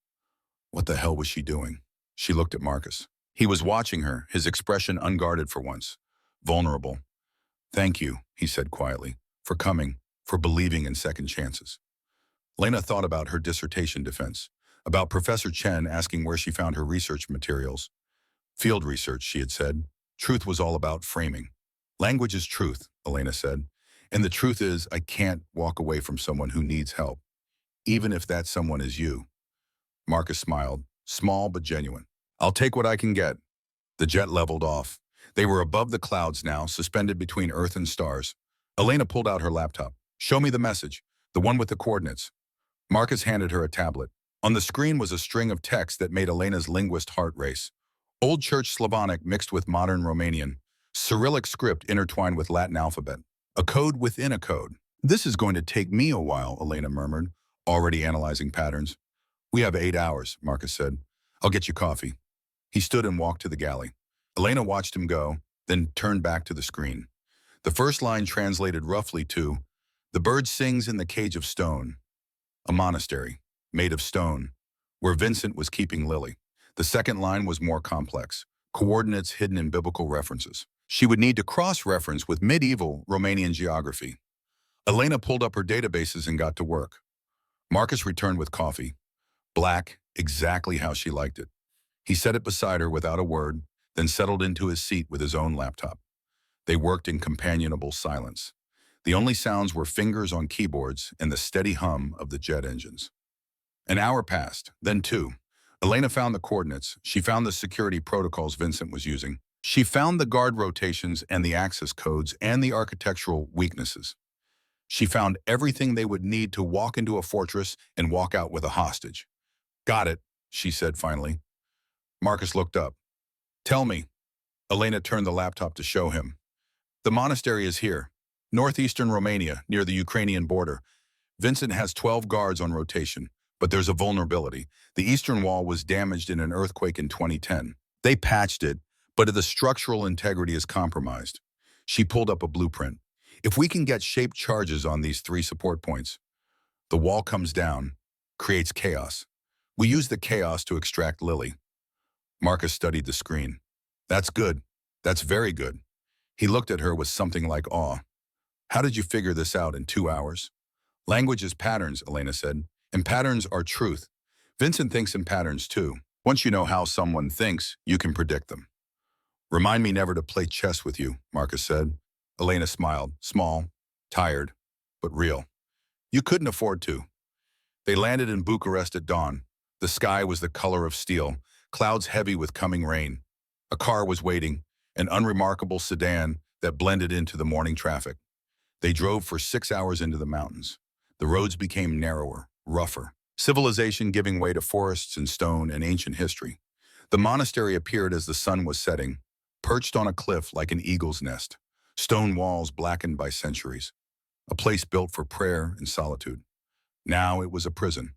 What the hell was she doing? She looked at Marcus. He was watching her, his expression unguarded for once. Vulnerable. "Thank you," he said quietly, "for coming, for believing in second chances." Lena thought about her dissertation defense, about Professor Chen asking where she found her research materials. Field research, she had said. Truth was all about framing. "Language is truth," Elena said. "And the truth is, I can't walk away from someone who needs help, even if that someone is you." Marcus smiled, small but genuine. "I'll take what I can get." The jet leveled off. They were above the clouds now, suspended between Earth and stars. Elena pulled out her laptop. "Show me the message, the one with the coordinates." Marcus handed her a tablet. On the screen was a string of text that made Elena's linguist heart race. Old Church Slavonic mixed with modern Romanian. Cyrillic script intertwined with Latin alphabet. A code within a code. "This is going to take me a while," Elena murmured, already analyzing patterns. "We have 8 hours," Marcus said. "I'll get you coffee." He stood and walked to the galley. Elena watched him go, then turned back to the screen. The first line translated roughly to, "The bird sings in the cage of stone." A monastery, made of stone, where Vincent was keeping Lily. The second line was more complex, coordinates hidden in biblical references. She would need to cross-reference with medieval Romanian geography. Elena pulled up her databases and got to work. Marcus returned with coffee. Black, exactly how she liked it. He set it beside her without a word, then settled into his seat with his own laptop. They worked in companionable silence. The only sounds were fingers on keyboards and the steady hum of the jet engines. An hour passed, then 2. Elena found the coordinates. She found the security protocols Vincent was using. She found the guard rotations and the access codes and the architectural weaknesses. She found everything they would need to walk into a fortress and walk out with a hostage. "Got it," she said finally. Marcus looked up. "Tell me." Elena turned the laptop to show him. "The monastery is here. Northeastern Romania, near the Ukrainian border. Vincent has 12 guards on rotation, but there's a vulnerability. The eastern wall was damaged in an earthquake in 2010. They patched it, but the structural integrity is compromised." She pulled up a blueprint. "If we can get shaped charges on these 3 support points, the wall comes down, creates chaos. We use the chaos to extract Lily." Marcus studied the screen. That's good. That's very good. He looked at her with something like awe. How did you figure this out in 2 hours? Language is patterns, Elena said, and patterns are truth. Vincent thinks in patterns too. Once you know how someone thinks, you can predict them. Remind me never to play chess with you, Marcus said. Elena smiled, small, tired, but real. You couldn't afford to. They landed in Bucharest at dawn. The sky was the color of steel, clouds heavy with coming rain. A car was waiting, an unremarkable sedan that blended into the morning traffic. They drove for 6 hours into the mountains. The roads became narrower, rougher, civilization giving way to forests and stone and ancient history. The monastery appeared as the sun was setting, perched on a cliff like an eagle's nest, stone walls blackened by centuries, a place built for prayer and solitude. Now it was a prison.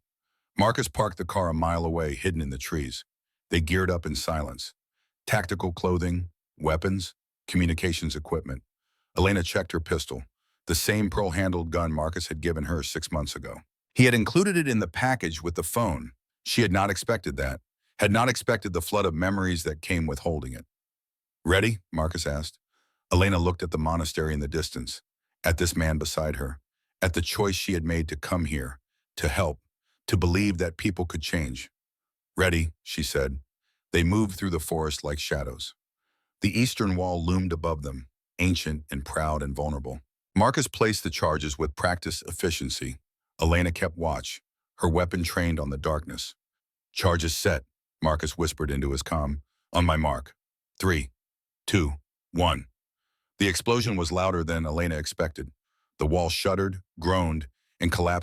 Marcus parked the car a mile away, hidden in the trees. They geared up in silence. Tactical clothing, weapons, communications equipment. Elena checked her pistol, the same pearl-handled gun Marcus had given her 6 months ago. He had included it in the package with the phone. She had not expected that, had not expected the flood of memories that came with holding it. Ready? Marcus asked. Elena looked at the monastery in the distance, at this man beside her, at the choice she had made to come here, to help, to believe that people could change. Ready, she said. They moved through the forest like shadows. The eastern wall loomed above them, ancient and proud and vulnerable. Marcus placed the charges with practiced efficiency. Elena kept watch, her weapon trained on the darkness. Charges set, Marcus whispered into his comm. On my mark. 3, 2, 1. The explosion was louder than Elena expected. The wall shuddered, groaned, and collapsed